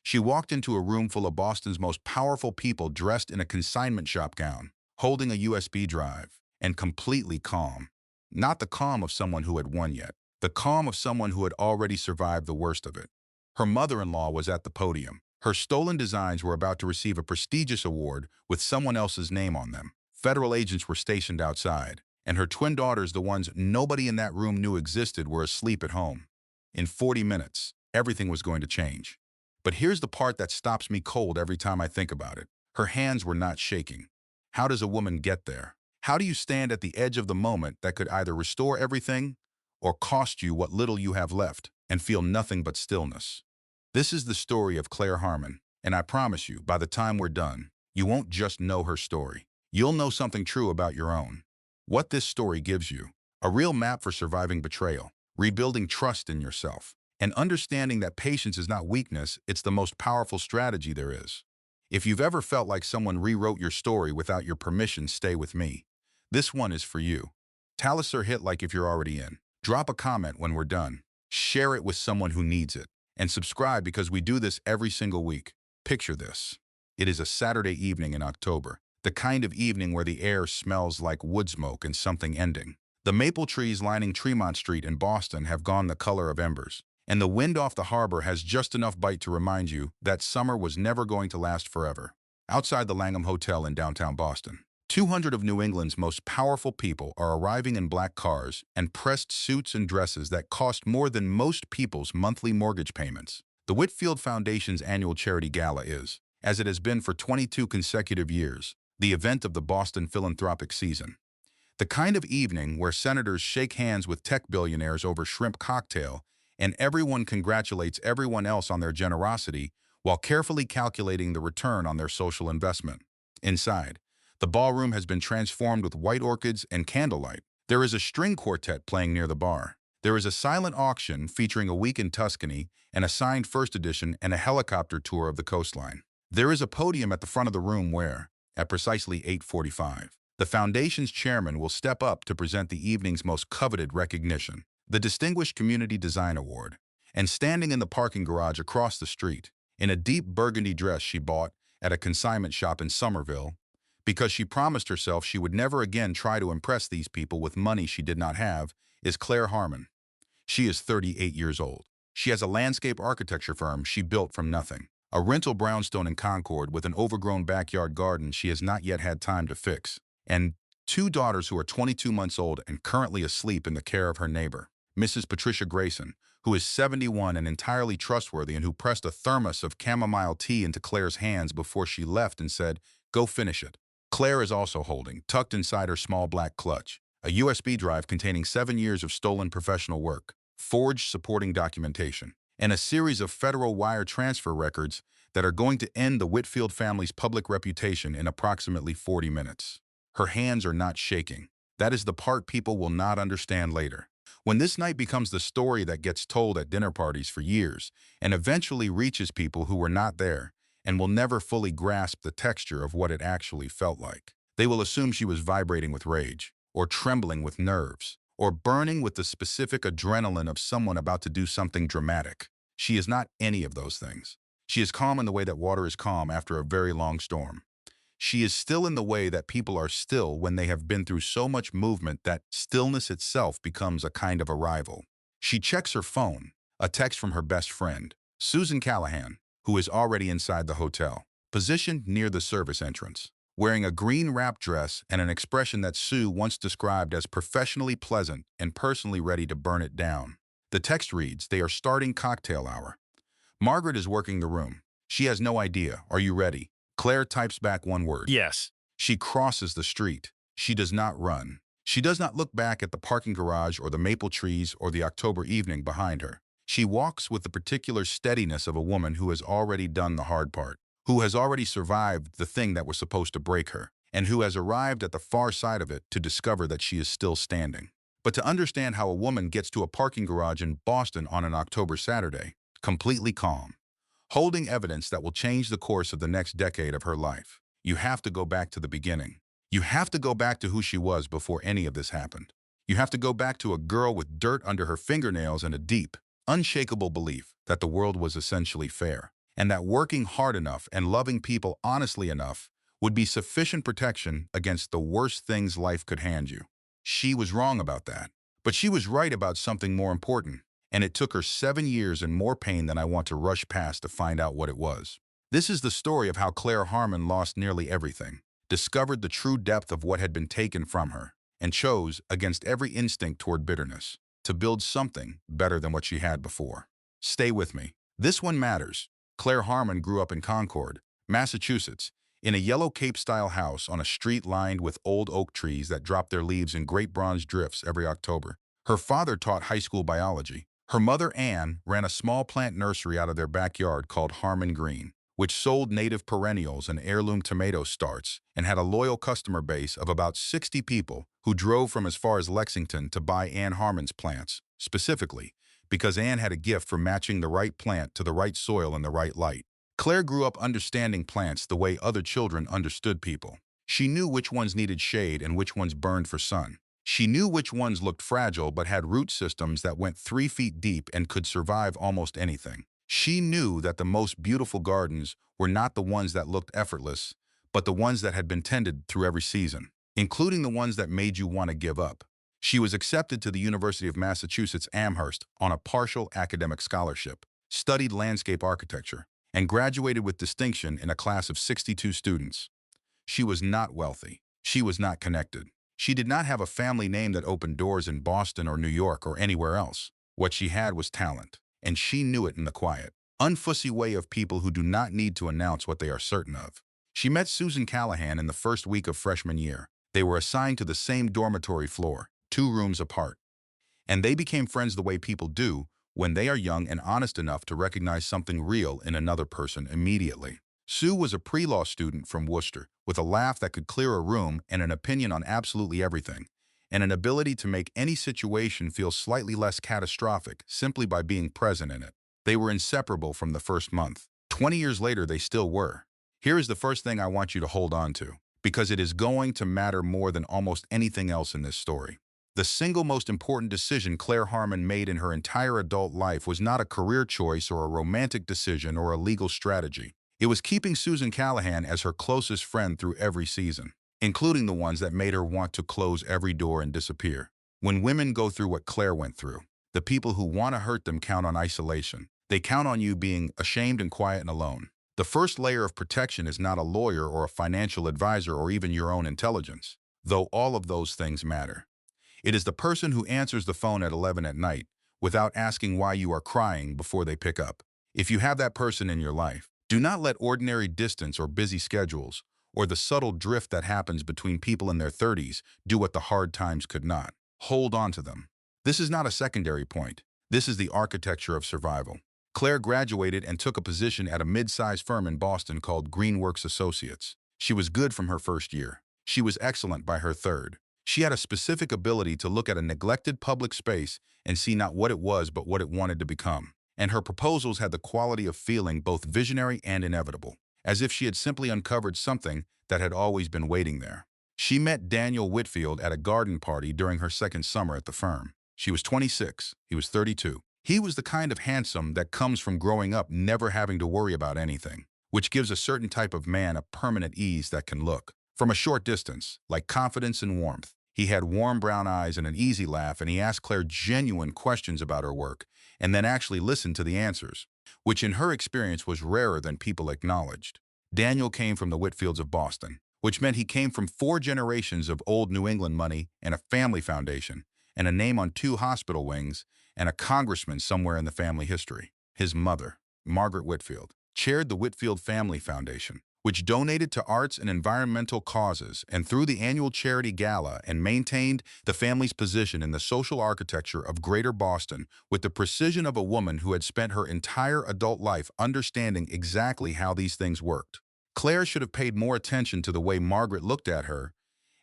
She walked into a room full of Boston's most powerful people dressed in a consignment shop gown, holding a USB drive, and completely calm. Not the calm of someone who had won yet, the calm of someone who had already survived the worst of it. Her mother-in-law was at the podium. Her stolen designs were about to receive a prestigious award with someone else's name on them. Federal agents were stationed outside, and her twin daughters, the ones nobody in that room knew existed, were asleep at home. In 40 minutes, everything was going to change. But here's the part that stops me cold every time I think about it. Her hands were not shaking. How does a woman get there? How do you stand at the edge of the moment that could either restore everything or cost you what little you have left and feel nothing but stillness? This is the story of Claire Harmon, and I promise you, by the time we're done, you won't just know her story. You'll know something true about your own. What this story gives you: a real map for surviving betrayal, rebuilding trust in yourself, and understanding that patience is not weakness, it's the most powerful strategy there is. If you've ever felt like someone rewrote your story without your permission, stay with me. This one is for you. Tell us or hit like if you're already in. Drop a comment when we're done. Share it with someone who needs it. And subscribe because we do this every single week. Picture this. It is a Saturday evening in October, the kind of evening where the air smells like wood smoke and something ending. The maple trees lining Tremont Street in Boston have gone the color of embers, and the wind off the harbor has just enough bite to remind you that summer was never going to last forever. Outside the Langham Hotel in downtown Boston, 200 of New England's most powerful people are arriving in black cars and pressed suits and dresses that cost more than most people's monthly mortgage payments. The Whitfield Foundation's annual charity gala is, as it has been for 22 consecutive years, the event of the Boston philanthropic season. The kind of evening where senators shake hands with tech billionaires over shrimp cocktail and everyone congratulates everyone else on their generosity while carefully calculating the return on their social investment. Inside, the ballroom has been transformed with white orchids and candlelight. There is a string quartet playing near the bar. There is a silent auction featuring a week in Tuscany, and a signed first edition and a helicopter tour of the coastline. There is a podium at the front of the room where, at precisely 8:45, the Foundation's chairman will step up to present the evening's most coveted recognition, the Distinguished Community Design Award. And standing in the parking garage across the street, in a deep burgundy dress she bought at a consignment shop in Somerville, because she promised herself she would never again try to impress these people with money she did not have, is Claire Harmon. She is 38 years old. She has a landscape architecture firm she built from nothing, a rental brownstone in Concord with an overgrown backyard garden she has not yet had time to fix, and 2 daughters who are 22 months old and currently asleep in the care of her neighbor, Mrs. Patricia Grayson, who is 71 and entirely trustworthy, and who pressed a thermos of chamomile tea into Claire's hands before she left and said, "Go finish it." Claire is also holding, tucked inside her small black clutch, a USB drive containing 7 years of stolen professional work, forged supporting documentation, and a series of federal wire transfer records that are going to end the Whitfield family's public reputation in approximately 40 minutes. Her hands are not shaking. That is the part people will not understand later. When this night becomes the story that gets told at dinner parties for years and eventually reaches people who were not there and will never fully grasp the texture of what it actually felt like, they will assume she was vibrating with rage, or trembling with nerves, or burning with the specific adrenaline of someone about to do something dramatic. She is not any of those things. She is calm in the way that water is calm after a very long storm. She is still in the way that people are still when they have been through so much movement that stillness itself becomes a kind of arrival. She checks her phone, a text from her best friend, Susan Callahan, who is already inside the hotel, positioned near the service entrance, wearing a green wrap dress and an expression that Sue once described as professionally pleasant and personally ready to burn it down. The text reads, "They are starting cocktail hour." Margaret is working the room. She has no idea. "Are you ready?" Claire types back one word. Yes. She crosses the street. She does not run. She does not look back at the parking garage or the maple trees or the October evening behind her. She walks with the particular steadiness of a woman who has already done the hard part, who has already survived the thing that was supposed to break her, and who has arrived at the far side of it to discover that she is still standing. But to understand how a woman gets to a parking garage in Boston on an October Saturday, completely calm, holding evidence that will change the course of the next decade of her life, you have to go back to the beginning. You have to go back to who she was before any of this happened. You have to go back to a girl with dirt under her fingernails and a deep, unshakable belief that the world was essentially fair, and that working hard enough and loving people honestly enough would be sufficient protection against the worst things life could hand you. She was wrong about that. But she was right about something more important, and it took her 7 years and more pain than I want to rush past to find out what it was. This is the story of how Claire Harmon lost nearly everything, discovered the true depth of what had been taken from her, and chose, against every instinct toward bitterness, to build something better than what she had before. Stay with me. This one matters. Claire Harmon grew up in Concord, Massachusetts, in a yellow Cape-style house on a street lined with old oak trees that dropped their leaves in great bronze drifts every October. Her father taught high school biology. Her mother, Anne, ran a small plant nursery out of their backyard called Harmon Green, which sold native perennials and heirloom tomato starts and had a loyal customer base of about 60 people who drove from as far as Lexington to buy Anne Harmon's plants, specifically because Anne had a gift for matching the right plant to the right soil and the right light. Claire grew up understanding plants the way other children understood people. She knew which ones needed shade and which ones burned for sun. She knew which ones looked fragile but had root systems that went 3 feet deep and could survive almost anything. She knew that the most beautiful gardens were not the ones that looked effortless, but the ones that had been tended through every season, including the ones that made you want to give up. She was accepted to the University of Massachusetts Amherst on a partial academic scholarship, studied landscape architecture, and graduated with distinction in a class of 62 students. She was not wealthy. She was not connected. She did not have a family name that opened doors in Boston or New York or anywhere else. What she had was talent, and she knew it in the quiet, unfussy way of people who do not need to announce what they are certain of. She met Susan Callahan in the first week of freshman year. They were assigned to the same dormitory floor, 2 rooms apart. And they became friends the way people do when they are young and honest enough to recognize something real in another person immediately. Sue was a pre-law student from Worcester, with a laugh that could clear a room and an opinion on absolutely everything, and an ability to make any situation feel slightly less catastrophic simply by being present in it. They were inseparable from the first month. 20 years later, they still were. Here is the first thing I want you to hold on to, because it is going to matter more than almost anything else in this story. The single most important decision Claire Harmon made in her entire adult life was not a career choice or a romantic decision or a legal strategy. It was keeping Susan Callahan as her closest friend through every season, including the ones that made her want to close every door and disappear. When women go through what Claire went through, the people who want to hurt them count on isolation. They count on you being ashamed and quiet and alone. The first layer of protection is not a lawyer or a financial advisor or even your own intelligence, though all of those things matter. It is the person who answers the phone at 11 at night without asking why you are crying before they pick up. If you have that person in your life, do not let ordinary distance or busy schedules or the subtle drift that happens between people in their 30s do what the hard times could not. Hold on to them. This is not a secondary point. This is the architecture of survival. Claire graduated and took a position at a mid-sized firm in Boston called Greenworks Associates. She was good from her first year. She was excellent by her third. She had a specific ability to look at a neglected public space and see not what it was but what it wanted to become. And her proposals had the quality of feeling both visionary and inevitable, as if she had simply uncovered something that had always been waiting there. She met Daniel Whitfield at a garden party during her second summer at the firm. She was 26, he was 32. He was the kind of handsome that comes from growing up never having to worry about anything, which gives a certain type of man a permanent ease that can look, from a short distance, like confidence and warmth. He had warm brown eyes and an easy laugh, and he asked Claire genuine questions about her work, and then actually listened to the answers, which in her experience was rarer than people acknowledged. Daniel came from the Whitfields of Boston, which meant he came from 4 generations of old New England money and a family foundation, and a name on 2 hospital wings, and a congressman somewhere in the family history. His mother, Margaret Whitfield, chaired the Whitfield Family Foundation, which donated to arts and environmental causes and through the annual charity gala and maintained the family's position in the social architecture of Greater Boston with the precision of a woman who had spent her entire adult life understanding exactly how these things worked. Claire should have paid more attention to the way Margaret looked at her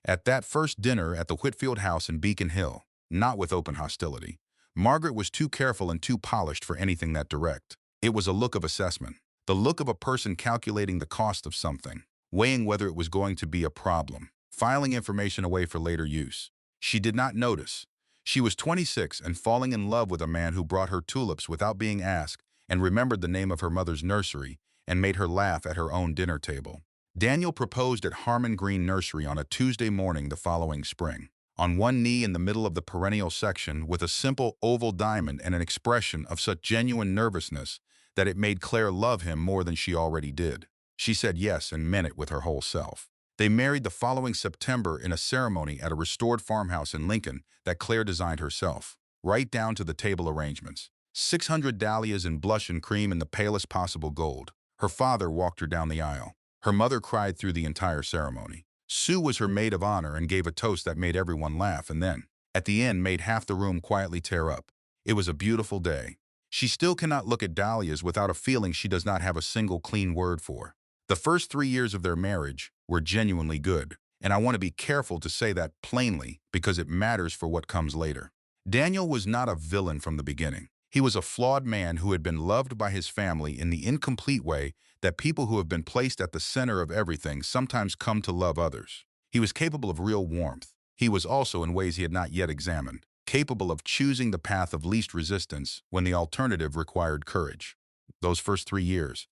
at that first dinner at the Whitfield house in Beacon Hill, not with open hostility. Margaret was too careful and too polished for anything that direct. It was a look of assessment. The look of a person calculating the cost of something, weighing whether it was going to be a problem, filing information away for later use. She did not notice. She was 26 and falling in love with a man who brought her tulips without being asked and remembered the name of her mother's nursery and made her laugh at her own dinner table. Daniel proposed at Harmon Green Nursery on a Tuesday morning the following spring, on one knee in the middle of the perennial section with a simple oval diamond and an expression of such genuine nervousness that it made Claire love him more than she already did. She said yes and meant it with her whole self. They married the following September in a ceremony at a restored farmhouse in Lincoln that Claire designed herself, right down to the table arrangements. 600 dahlias in blush and cream in the palest possible gold. Her father walked her down the aisle. Her mother cried through the entire ceremony. Sue was her maid of honor and gave a toast that made everyone laugh and then, at the end, made half the room quietly tear up. It was a beautiful day. She still cannot look at dahlias without a feeling she does not have a single clean word for. The first 3 years of their marriage were genuinely good, and I want to be careful to say that plainly because it matters for what comes later. Daniel was not a villain from the beginning. He was a flawed man who had been loved by his family in the incomplete way that people who have been placed at the center of everything sometimes come to love others. He was capable of real warmth. He was also, in ways he had not yet examined, capable of choosing the path of least resistance when the alternative required courage. Those first 3 years.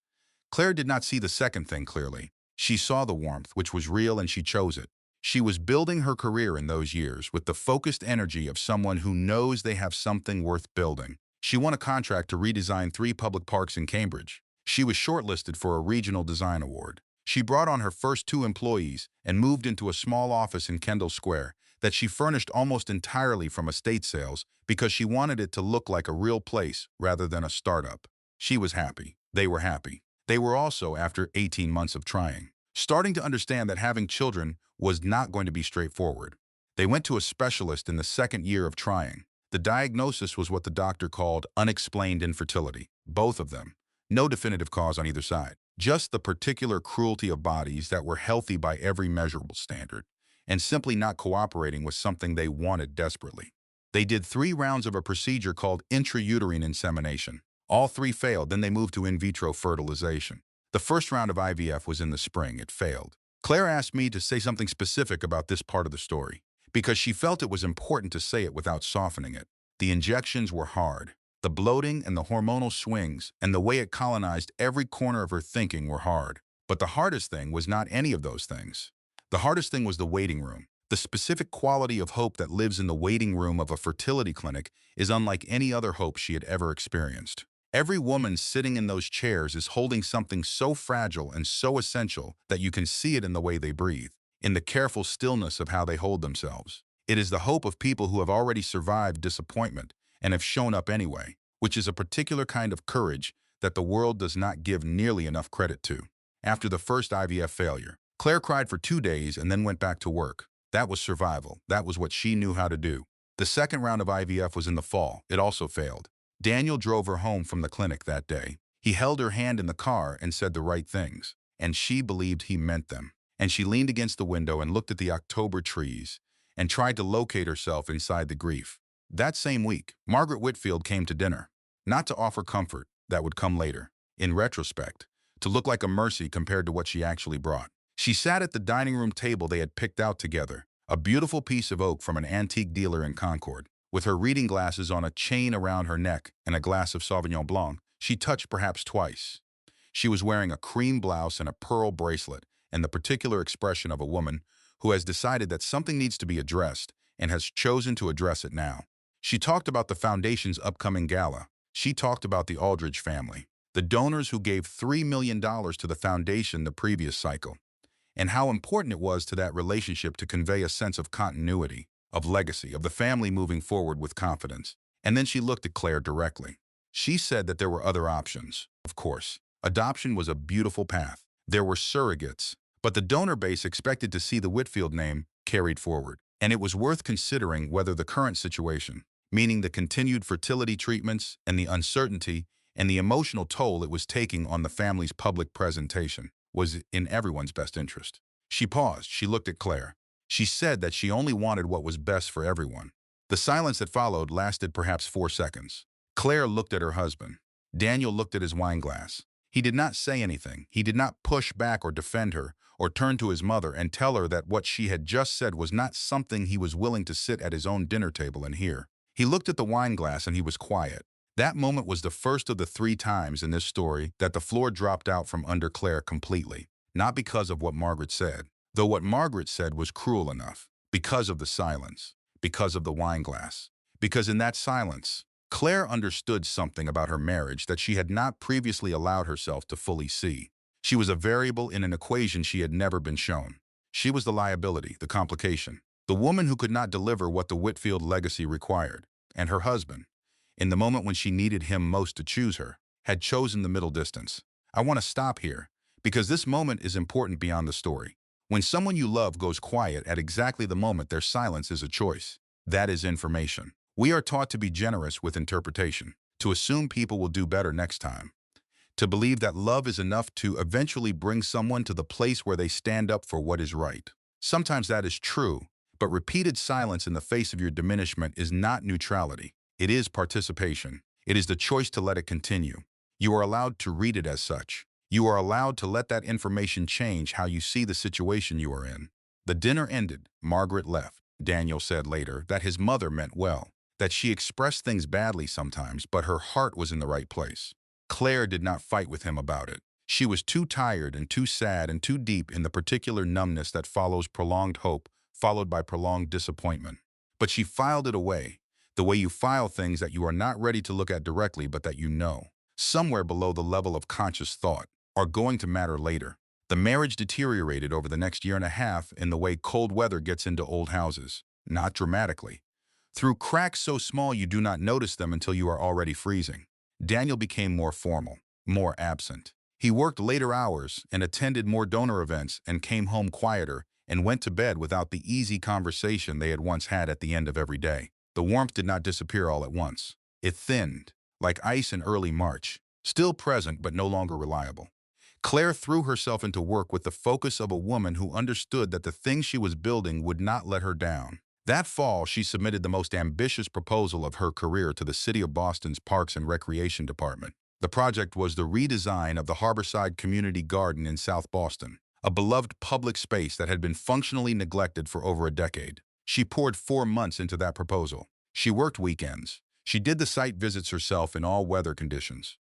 Claire did not see the second thing clearly. She saw the warmth, which was real, and she chose it. She was building her career in those years with the focused energy of someone who knows they have something worth building. She won a contract to redesign 3 public parks in Cambridge. She was shortlisted for a regional design award. She brought on her first 2 employees and moved into a small office in Kendall Square that she furnished almost entirely from estate sales because she wanted it to look like a real place rather than a startup. She was happy. They were happy. They were also, after 18 months of trying, starting to understand that having children was not going to be straightforward. They went to a specialist in the second year of trying. The diagnosis was what the doctor called unexplained infertility, both of them. No definitive cause on either side, just the particular cruelty of bodies that were healthy by every measurable standard, and simply not cooperating with something they wanted desperately. They did 3 rounds of a procedure called intrauterine insemination. All 3 failed, then they moved to in vitro fertilization. The first round of IVF was in the spring. It failed. Claire asked me to say something specific about this part of the story, because she felt it was important to say it without softening it. The injections were hard. The bloating and the hormonal swings and the way it colonized every corner of her thinking were hard. But the hardest thing was not any of those things. The hardest thing was the waiting room. The specific quality of hope that lives in the waiting room of a fertility clinic is unlike any other hope she had ever experienced. Every woman sitting in those chairs is holding something so fragile and so essential that you can see it in the way they breathe, in the careful stillness of how they hold themselves. It is the hope of people who have already survived disappointment and have shown up anyway, which is a particular kind of courage that the world does not give nearly enough credit to. After the first IVF failure, Claire cried for 2 days and then went back to work. That was survival. That was what she knew how to do. The second round of IVF was in the fall. It also failed. Daniel drove her home from the clinic that day. He held her hand in the car and said the right things, and she believed he meant them. And she leaned against the window and looked at the October trees and tried to locate herself inside the grief. That same week, Margaret Whitfield came to dinner, not to offer comfort, that would come later, in retrospect, to look like a mercy compared to what she actually brought. She sat at the dining room table they had picked out together, a beautiful piece of oak from an antique dealer in Concord. With her reading glasses on a chain around her neck and a glass of Sauvignon Blanc, she touched perhaps twice. She was wearing a cream blouse and a pearl bracelet, and the particular expression of a woman who has decided that something needs to be addressed and has chosen to address it now. She talked about the Foundation's upcoming gala. She talked about the Aldridge family, the donors who gave $3 million to the Foundation the previous cycle, and how important it was to that relationship to convey a sense of continuity, of legacy, of the family moving forward with confidence. And then she looked at Claire directly. She said that there were other options. Of course, adoption was a beautiful path. There were surrogates, but the donor base expected to see the Whitfield name carried forward. And it was worth considering whether the current situation, meaning the continued fertility treatments and the uncertainty and the emotional toll it was taking on the family's public presentation, was in everyone's best interest. She paused. She looked at Claire. She said that she only wanted what was best for everyone. The silence that followed lasted perhaps 4 seconds. Claire looked at her husband. Daniel looked at his wine glass. He did not say anything. He did not push back or defend her, or turn to his mother and tell her that what she had just said was not something he was willing to sit at his own dinner table and hear. He looked at the wine glass and he was quiet. That moment was the first of the 3 times in this story that the floor dropped out from under Claire completely. Not because of what Margaret said, though what Margaret said was cruel enough, because of the silence, because of the wine glass. Because in that silence, Claire understood something about her marriage that she had not previously allowed herself to fully see. She was a variable in an equation she had never been shown. She was the liability, the complication, the woman who could not deliver what the Whitfield legacy required. And her husband, in the moment when she needed him most to choose her, had chosen the middle distance. I want to stop here, because this moment is important beyond the story. When someone you love goes quiet at exactly the moment their silence is a choice, that is information. We are taught to be generous with interpretation, to assume people will do better next time, to believe that love is enough to eventually bring someone to the place where they stand up for what is right. Sometimes that is true, but repeated silence in the face of your diminishment is not neutrality. It is participation. It is the choice to let it continue. You are allowed to read it as such. You are allowed to let that information change how you see the situation you are in. The dinner ended. Margaret left. Daniel said later that his mother meant well, that she expressed things badly sometimes, but her heart was in the right place. Claire did not fight with him about it. She was too tired and too sad and too deep in the particular numbness that follows prolonged hope, followed by prolonged disappointment. But she filed it away, the way you file things that you are not ready to look at directly but that you know, somewhere below the level of conscious thought, are going to matter later. The marriage deteriorated over the next year and a half in the way cold weather gets into old houses, not dramatically. Through cracks so small you do not notice them until you are already freezing. Daniel became more formal, more absent. He worked later hours and attended more donor events and came home quieter and went to bed without the easy conversation they had once had at the end of every day. The warmth did not disappear all at once. It thinned, like ice in early March, still present but no longer reliable. Claire threw herself into work with the focus of a woman who understood that the thing she was building would not let her down. That fall, she submitted the most ambitious proposal of her career to the City of Boston's Parks and Recreation Department. The project was the redesign of the Harborside Community Garden in South Boston, a beloved public space that had been functionally neglected for over a decade. She poured 4 months into that proposal. She worked weekends. She did the site visits herself in all weather conditions.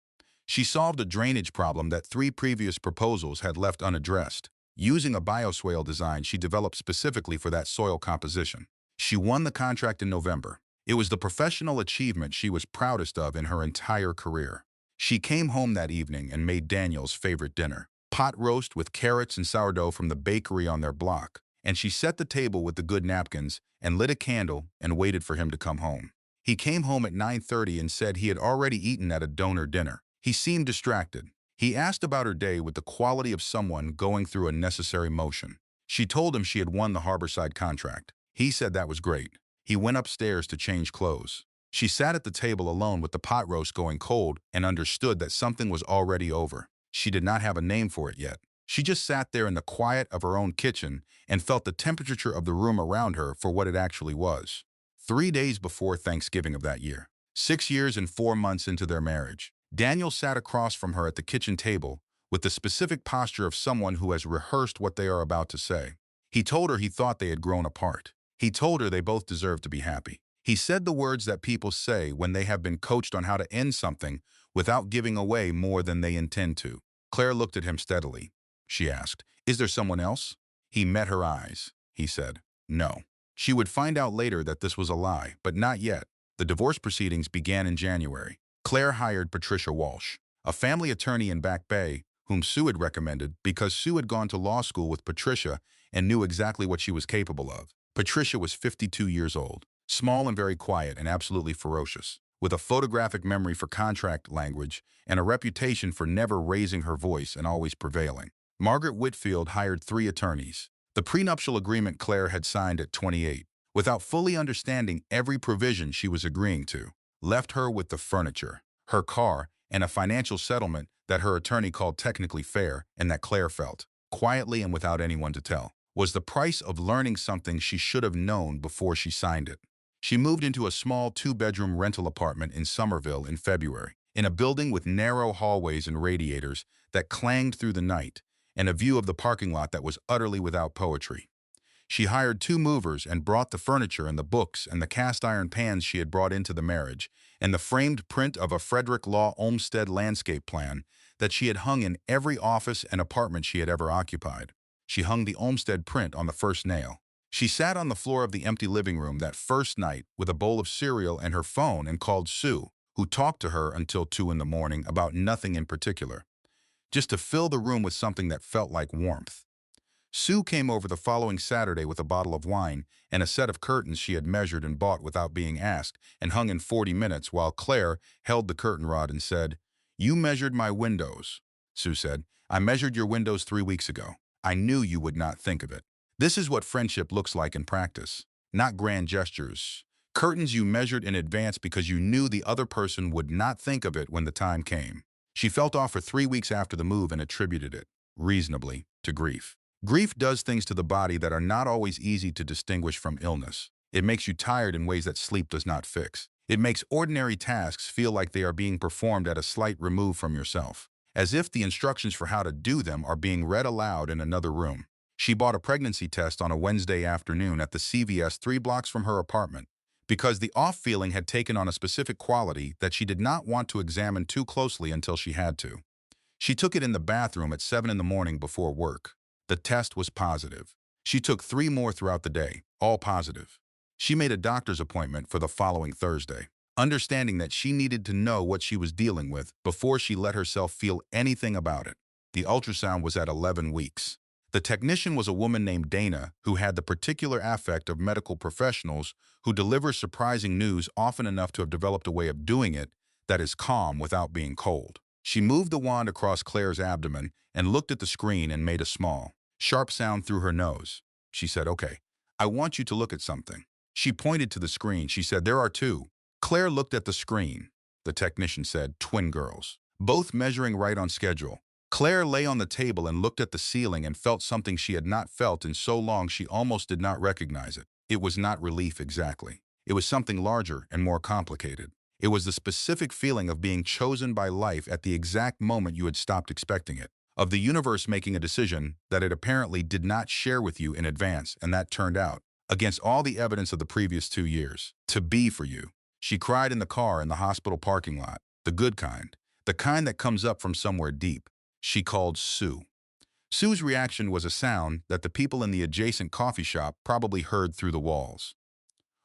She solved a drainage problem that 3 previous proposals had left unaddressed, using a bioswale design she developed specifically for that soil composition. She won the contract in November. It was the professional achievement she was proudest of in her entire career. She came home that evening and made Daniel's favorite dinner, pot roast with carrots and sourdough from the bakery on their block, and she set the table with the good napkins and lit a candle and waited for him to come home. He came home at 9:30 and said he had already eaten at a donor dinner. He seemed distracted. He asked about her day with the quality of someone going through a necessary motion. She told him she had won the Harborside contract. He said that was great. He went upstairs to change clothes. She sat at the table alone with the pot roast going cold and understood that something was already over. She did not have a name for it yet. She just sat there in the quiet of her own kitchen and felt the temperature of the room around her for what it actually was. 3 days before Thanksgiving of that year, 6 years and 4 months into their marriage, Daniel sat across from her at the kitchen table with the specific posture of someone who has rehearsed what they are about to say. He told her he thought they had grown apart. He told her they both deserved to be happy. He said the words that people say when they have been coached on how to end something without giving away more than they intend to. Claire looked at him steadily. She asked, "Is there someone else?" He met her eyes. He said, "No." She would find out later that this was a lie, but not yet. The divorce proceedings began in January. Claire hired Patricia Walsh, a family attorney in Back Bay, whom Sue had recommended because Sue had gone to law school with Patricia and knew exactly what she was capable of. Patricia was 52 years old, small and very quiet and absolutely ferocious, with a photographic memory for contract language and a reputation for never raising her voice and always prevailing. Margaret Whitfield hired 3 attorneys. The prenuptial agreement Claire had signed at 28, without fully understanding every provision she was agreeing to, left her with the furniture, her car, and a financial settlement that her attorney called technically fair and that Claire felt, quietly and without anyone to tell, was the price of learning something she should have known before she signed it. She moved into a small 2-bedroom rental apartment in Somerville in February, in a building with narrow hallways and radiators that clanged through the night, and a view of the parking lot that was utterly without poetry. She hired 2 movers and brought the furniture and the books and the cast-iron pans she had brought into the marriage, and the framed print of a Frederick Law Olmsted landscape plan that she had hung in every office and apartment she had ever occupied. She hung the Olmsted print on the first nail. She sat on the floor of the empty living room that first night with a bowl of cereal and her phone and called Sue, who talked to her until 2 in the morning about nothing in particular, just to fill the room with something that felt like warmth. Sue came over the following Saturday with a bottle of wine and a set of curtains she had measured and bought without being asked and hung in 40 minutes while Claire held the curtain rod and said, "You measured my windows." Sue said, "I measured your windows 3 weeks ago. I knew you would not think of it." This is what friendship looks like in practice, not grand gestures. Curtains you measured in advance because you knew the other person would not think of it when the time came. She felt off for 3 weeks after the move and attributed it, reasonably, to grief. Grief does things to the body that are not always easy to distinguish from illness. It makes you tired in ways that sleep does not fix. It makes ordinary tasks feel like they are being performed at a slight remove from yourself, as if the instructions for how to do them are being read aloud in another room. She bought a pregnancy test on a Wednesday afternoon at the CVS 3 blocks from her apartment, because the off feeling had taken on a specific quality that she did not want to examine too closely until she had to. She took it in the bathroom at 7 in the morning before work. The test was positive. She took 3 more throughout the day, all positive. She made a doctor's appointment for the following Thursday, understanding that she needed to know what she was dealing with before she let herself feel anything about it. The ultrasound was at 11 weeks. The technician was a woman named Dana who had the particular affect of medical professionals who deliver surprising news often enough to have developed a way of doing it that is calm without being cold. She moved the wand across Claire's abdomen and looked at the screen and made a small, sharp sound through her nose. She said, "Okay, I want you to look at something." She pointed to the screen. She said, "There are 2." Claire looked at the screen. The technician said, "Twin girls, both measuring right on schedule." Claire lay on the table and looked at the ceiling and felt something she had not felt in so long she almost did not recognize it. It was not relief exactly. It was something larger and more complicated. It was the specific feeling of being chosen by life at the exact moment you had stopped expecting it, of the universe making a decision that it apparently did not share with you in advance, and that turned out, against all the evidence of the previous 2 years, to be for you. She cried in the car in the hospital parking lot, the good kind, the kind that comes up from somewhere deep. She called Sue. Sue's reaction was a sound that the people in the adjacent coffee shop probably heard through the walls.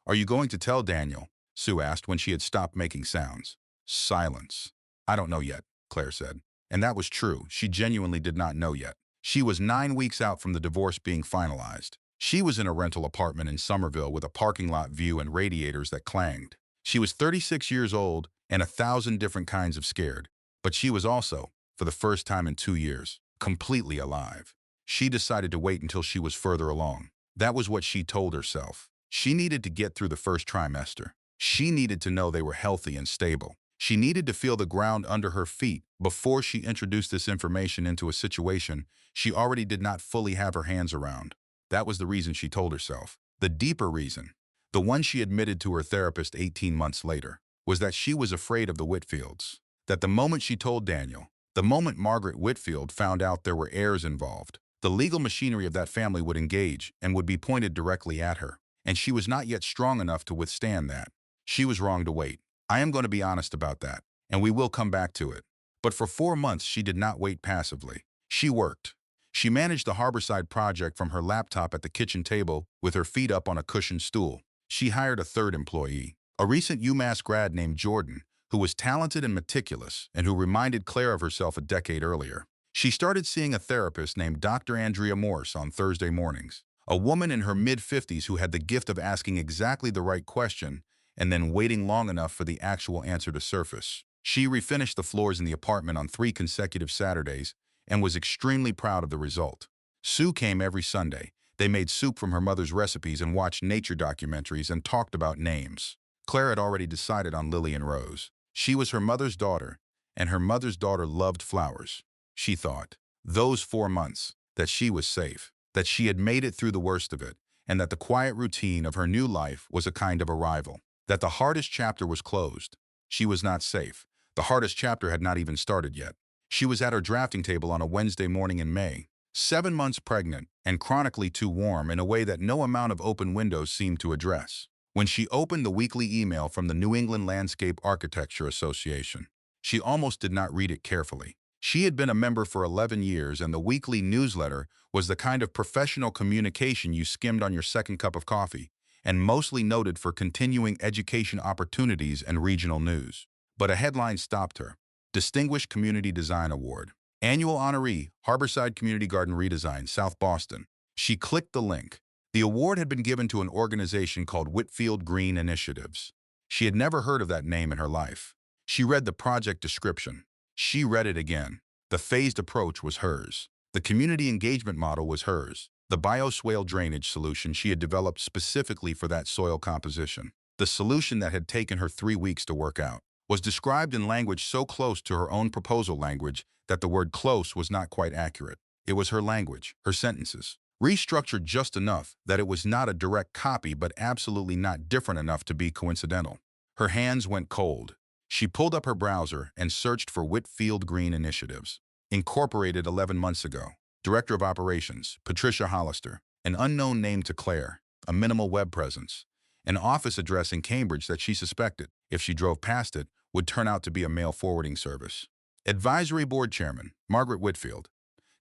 "Are you going to tell Daniel?" Sue asked when she had stopped making sounds. Silence. "I don't know yet," Claire said. And that was true. She genuinely did not know yet. She was 9 weeks out from the divorce being finalized. She was in a rental apartment in Somerville with a parking lot view and radiators that clanged. She was 36 years old and 1,000 different kinds of scared. But she was also, for the first time in 2 years, completely alive. She decided to wait until she was further along. That was what she told herself. She needed to get through the first trimester. She needed to know they were healthy and stable. She needed to feel the ground under her feet before she introduced this information into a situation she already did not fully have her hands around. That was the reason she told herself. The deeper reason, the one she admitted to her therapist 18 months later, was that she was afraid of the Whitfields. That the moment she told Daniel, the moment Margaret Whitfield found out there were heirs involved, the legal machinery of that family would engage and would be pointed directly at her. And she was not yet strong enough to withstand that. She was wrong to wait. I am going to be honest about that, and we will come back to it. But for 4 months, she did not wait passively. She worked. She managed the Harborside project from her laptop at the kitchen table with her feet up on a cushioned stool. She hired a 3rd employee, a recent UMass grad named Jordan, who was talented and meticulous and who reminded Claire of herself a decade earlier. She started seeing a therapist named Dr. Andrea Morse on Thursday mornings, a woman in her mid-50s who had the gift of asking exactly the right question and then waiting long enough for the actual answer to surface. She refinished the floors in the apartment on 3 consecutive Saturdays and was extremely proud of the result. Sue came every Sunday. They made soup from her mother's recipes and watched nature documentaries and talked about names. Claire had already decided on Lily and Rose. She was her mother's daughter, and her mother's daughter loved flowers. She thought, those 4 months, that she was safe, that she had made it through the worst of it, and that the quiet routine of her new life was a kind of arrival. That the hardest chapter was closed. She was not safe. The hardest chapter had not even started yet. She was at her drafting table on a Wednesday morning in May. 7 months pregnant and chronically too warm in a way that no amount of open windows seemed to address. When she opened the weekly email from the New England Landscape Architecture Association, she almost did not read it carefully. She had been a member for 11 years, and the weekly newsletter was the kind of professional communication you skimmed on your second cup of coffee, and mostly noted for continuing education opportunities and regional news. But a headline stopped her. Distinguished Community Design Award. Annual honoree, Harborside Community Garden Redesign, South Boston. She clicked the link. The award had been given to an organization called Whitfield Green Initiatives. She had never heard of that name in her life. She read the project description. She read it again. The phased approach was hers. The community engagement model was hers. The bioswale drainage solution she had developed specifically for that soil composition. The solution that had taken her 3 weeks to work out was described in language so close to her own proposal language that the word close was not quite accurate. It was her language, her sentences, restructured just enough that it was not a direct copy but absolutely not different enough to be coincidental. Her hands went cold. She pulled up her browser and searched for Whitfield Green Initiatives. Incorporated 11 months ago. Director of Operations, Patricia Hollister. An unknown name to Claire. A minimal web presence. An office address in Cambridge that she suspected, if she drove past it, would turn out to be a mail forwarding service. Advisory Board Chairman, Margaret Whitfield.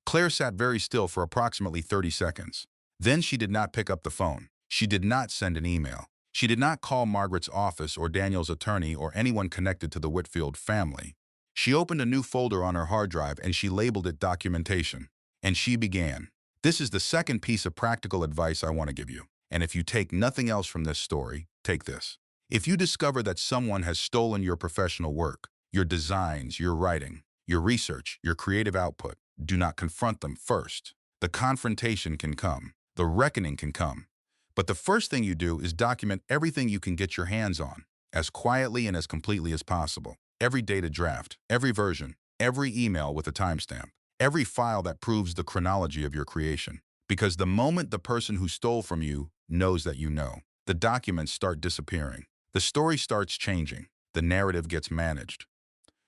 Claire sat very still for approximately 30 seconds. Then she did not pick up the phone. She did not send an email. She did not call Margaret's office or Daniel's attorney or anyone connected to the Whitfield family. She opened a new folder on her hard drive and she labeled it Documentation. And she began. This is the second piece of practical advice I want to give you. And if you take nothing else from this story, take this. If you discover that someone has stolen your professional work, your designs, your writing, your research, your creative output, do not confront them first. The confrontation can come. The reckoning can come. But the first thing you do is document everything you can get your hands on, as quietly and as completely as possible. Every data draft, every version, every email with a timestamp, every file that proves the chronology of your creation. Because the moment the person who stole from you knows that you know, the documents start disappearing. The story starts changing. The narrative gets managed.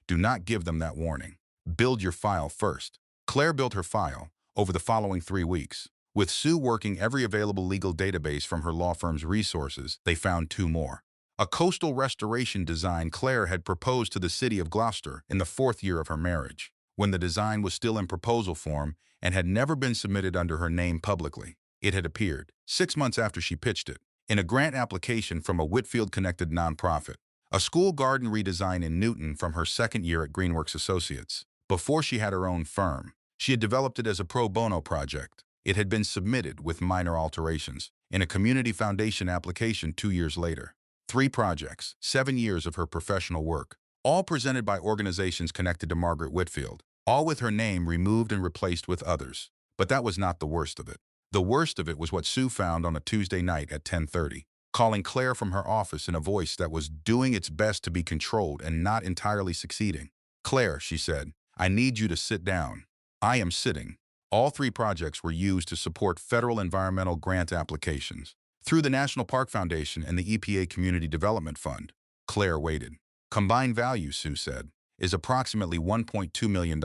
Do not give them that warning. Build your file first. Claire built her file over the following 3 weeks. With Sue working every available legal database from her law firm's resources, they found 2 more. A coastal restoration design Claire had proposed to the city of Gloucester in the 4th year of her marriage, when the design was still in proposal form and had never been submitted under her name publicly. It had appeared, 6 months after she pitched it, in a grant application from a Whitfield-connected nonprofit. A school garden redesign in Newton from her 2nd year at Greenworks Associates. Before she had her own firm, she had developed it as a pro bono project. It had been submitted, with minor alterations, in a community foundation application 2 years later. 3 projects, 7 years of her professional work, all presented by organizations connected to Margaret Whitfield, all with her name removed and replaced with others. But that was not the worst of it. The worst of it was what Sue found on a Tuesday night at 10:30. Calling Claire from her office in a voice that was doing its best to be controlled and not entirely succeeding. "Claire," she said, "I need you to sit down." "I am sitting." All 3 projects were used to support federal environmental grant applications through the National Park Foundation and the EPA Community Development Fund. Claire waited. "Combined value," Sue said, "is approximately $1.2 million.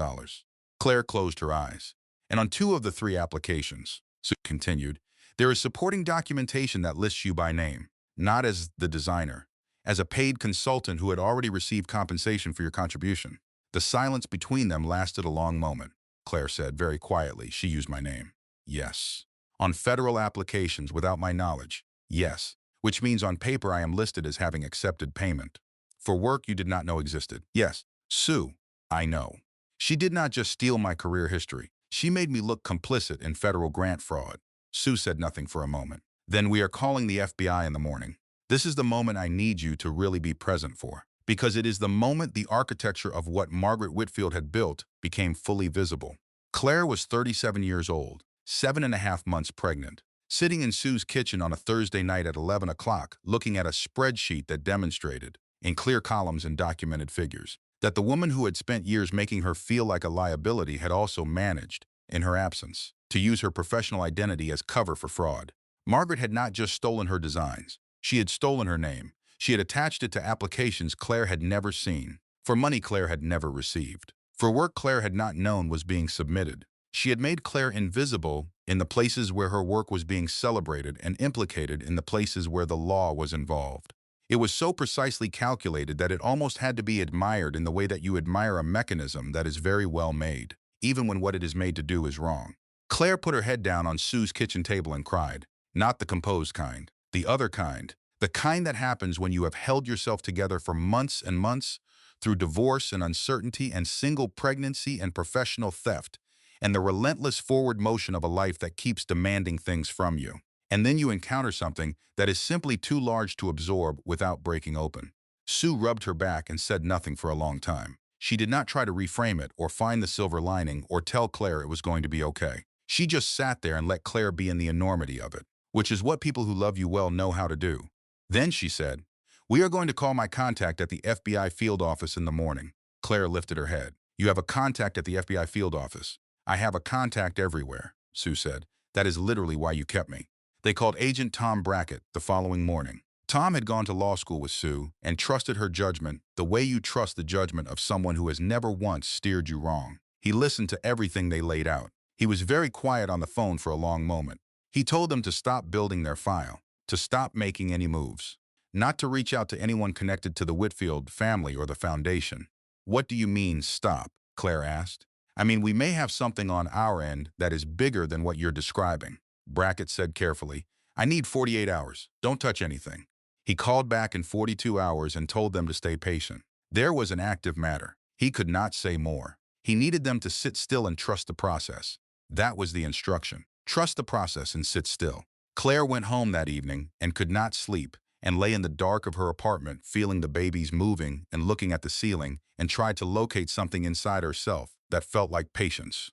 Claire closed her eyes. "And on 2 of the 3 applications," Sue continued, "there is supporting documentation that lists you by name, not as the designer, as a paid consultant who had already received compensation for your contribution." The silence between them lasted a long moment. Claire said very quietly, "She used my name." "Yes." "On federal applications without my knowledge." "Yes." "Which means on paper I am listed as having accepted payment. For work you did not know existed." "Yes." "Sue, I know. She did not just steal my career history. She made me look complicit in federal grant fraud." Sue said nothing for a moment. "Then we are calling the FBI in the morning. This is the moment I need you to really be present for. Because it is the moment the architecture of what Margaret Whitfield had built became fully visible." Claire was 37 years old, 7.5 months pregnant, sitting in Sue's kitchen on a Thursday night at 11 o'clock, looking at a spreadsheet that demonstrated, in clear columns and documented figures, that the woman who had spent years making her feel like a liability had also managed, in her absence, to use her professional identity as cover for fraud. Margaret had not just stolen her designs. She had stolen her name. She had attached it to applications Claire had never seen, for money Claire had never received, for work Claire had not known was being submitted. She had made Claire invisible in the places where her work was being celebrated and implicated in the places where the law was involved. It was so precisely calculated that it almost had to be admired in the way that you admire a mechanism that is very well made, even when what it is made to do is wrong. Claire put her head down on Sue's kitchen table and cried. Not the composed kind, the other kind. The kind that happens when you have held yourself together for months and months through divorce and uncertainty and single pregnancy and professional theft and the relentless forward motion of a life that keeps demanding things from you. And then you encounter something that is simply too large to absorb without breaking open. Sue rubbed her back and said nothing for a long time. She did not try to reframe it or find the silver lining or tell Claire it was going to be okay. She just sat there and let Claire be in the enormity of it, which is what people who love you well know how to do. Then she said, "We are going to call my contact at the FBI field office in the morning." Claire lifted her head. "You have a contact at the FBI field office?" "I have a contact everywhere," Sue said. "That is literally why you kept me." They called Agent Tom Brackett the following morning. Tom had gone to law school with Sue and trusted her judgment the way you trust the judgment of someone who has never once steered you wrong. He listened to everything they laid out. He was very quiet on the phone for a long moment. He told them to stop building their file, to stop making any moves, not to reach out to anyone connected to the Whitfield family or the foundation. "What do you mean, stop?" Claire asked. "I mean, we may have something on our end that is bigger than what you're describing." Brackett said carefully, "I need 48 hours. Don't touch anything." He called back in 42 hours and told them to stay patient. There was an active matter. He could not say more. He needed them to sit still and trust the process. That was the instruction. Trust the process and sit still. Claire went home that evening and could not sleep and lay in the dark of her apartment feeling the babies moving and looking at the ceiling and tried to locate something inside herself that felt like patience.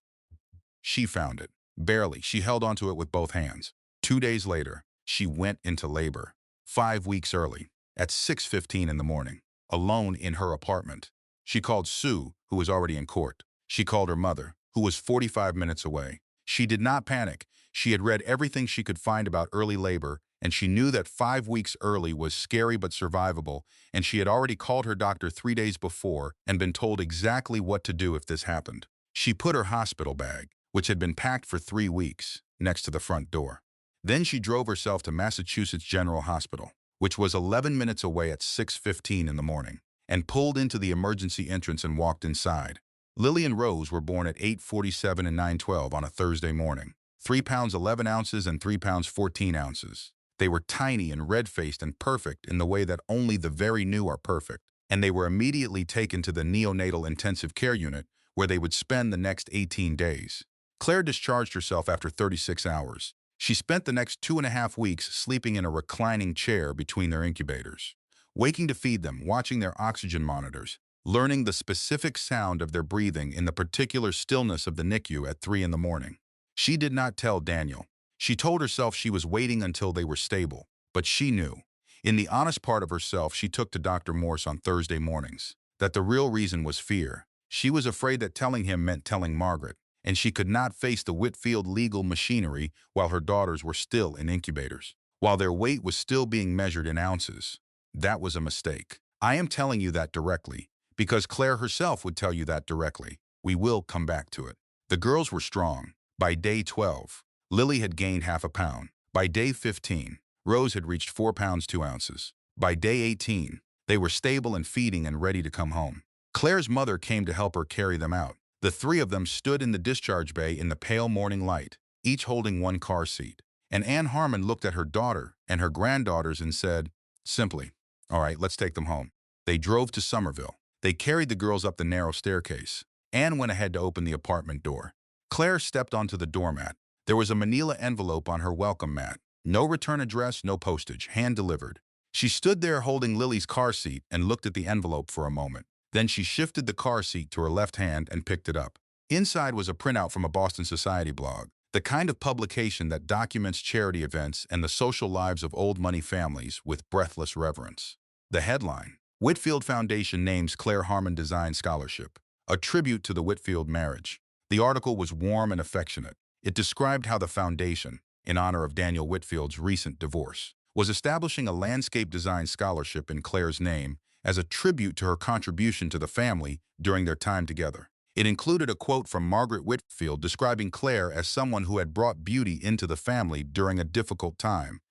She found it. Barely. She held onto it with both hands. 2 days later, she went into labor. 5 weeks early, at 6:15 in the morning, alone in her apartment. She called Sue, who was already in court. She called her mother, who was 45 minutes away. She did not panic. She had read everything she could find about early labor, and she knew that 5 weeks early was scary but survivable, and she had already called her doctor 3 days before and been told exactly what to do if this happened. She put her hospital bag, which had been packed for 3 weeks, next to the front door. Then she drove herself to Massachusetts General Hospital, which was 11 minutes away at 6:15 in the morning, and pulled into the emergency entrance and walked inside. Lily and Rose were born at 8:47 and 9:12 on a Thursday morning, 3 pounds 11 ounces and 3 pounds 14 ounces. They were tiny and red-faced and perfect in the way that only the very new are perfect, and they were immediately taken to the neonatal intensive care unit where they would spend the next 18 days. Claire discharged herself after 36 hours. She spent the next 2.5 weeks sleeping in a reclining chair between their incubators, waking to feed them, watching their oxygen monitors, learning the specific sound of their breathing in the particular stillness of the NICU at 3 in the morning. She did not tell Daniel. She told herself she was waiting until they were stable, but she knew. In the honest part of herself she took to Dr. Morse on Thursday mornings, that the real reason was fear. She was afraid that telling him meant telling Margaret, and she could not face the Whitfield legal machinery while her daughters were still in incubators, while their weight was still being measured in ounces. That was a mistake. I am telling you that directly, because Claire herself would tell you that directly. We will come back to it. The girls were strong. By day 12, Lily had gained half a pound. By day 15, Rose had reached 4 pounds 2 ounces. By day 18, they were stable and feeding and ready to come home. Claire's mother came to help her carry them out. The 3 of them stood in the discharge bay in the pale morning light, each holding 1 car seat. And Ann Harmon looked at her daughter and her granddaughters and said, simply, "All right, let's take them home." They drove to Somerville. They carried the girls up the narrow staircase. Ann went ahead to open the apartment door. Claire stepped onto the doormat. There was a manila envelope on her welcome mat. No return address, no postage, hand-delivered. She stood there holding Lily's car seat and looked at the envelope for a moment. Then she shifted the car seat to her left hand and picked it up. Inside was a printout from a Boston Society blog, the kind of publication that documents charity events and the social lives of old money families with breathless reverence. The headline, Whitfield Foundation names Claire Harmon Design Scholarship, a tribute to the Whitfield marriage. The article was warm and affectionate. It described how the foundation, in honor of Daniel Whitfield's recent divorce, was establishing a landscape design scholarship in Claire's name as a tribute to her contribution to the family during their time together. It included a quote from Margaret Whitfield describing Claire as someone who had brought beauty into the family during a difficult time,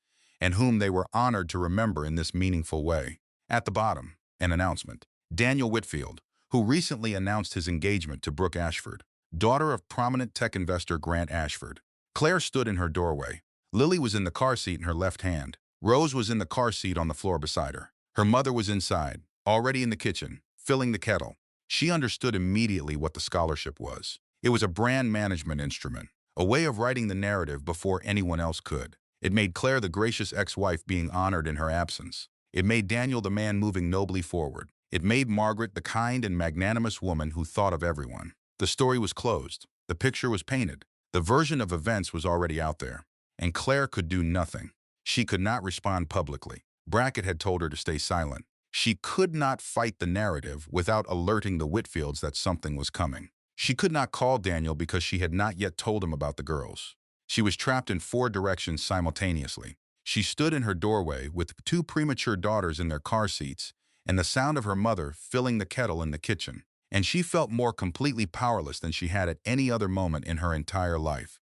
and whom they were honored to remember in this meaningful way. At the bottom, an announcement. Daniel Whitfield, who recently announced his engagement to Brooke Ashford, daughter of prominent tech investor Grant Ashford. Claire stood in her doorway. Lily was in the car seat in her left hand. Rose was in the car seat on the floor beside her. Her mother was inside, already in the kitchen, filling the kettle. She understood immediately what the scholarship was. It was a brand management instrument, a way of writing the narrative before anyone else could. It made Claire the gracious ex-wife being honored in her absence. It made Daniel the man moving nobly forward. It made Margaret the kind and magnanimous woman who thought of everyone. The story was closed. The picture was painted. The version of events was already out there. And Claire could do nothing. She could not respond publicly. Brackett had told her to stay silent. She could not fight the narrative without alerting the Whitfields that something was coming. She could not call Daniel because she had not yet told him about the girls. She was trapped in 4 directions simultaneously. She stood in her doorway with 2 premature daughters in their car seats and the sound of her mother filling the kettle in the kitchen. And she felt more completely powerless than she had at any other moment in her entire life.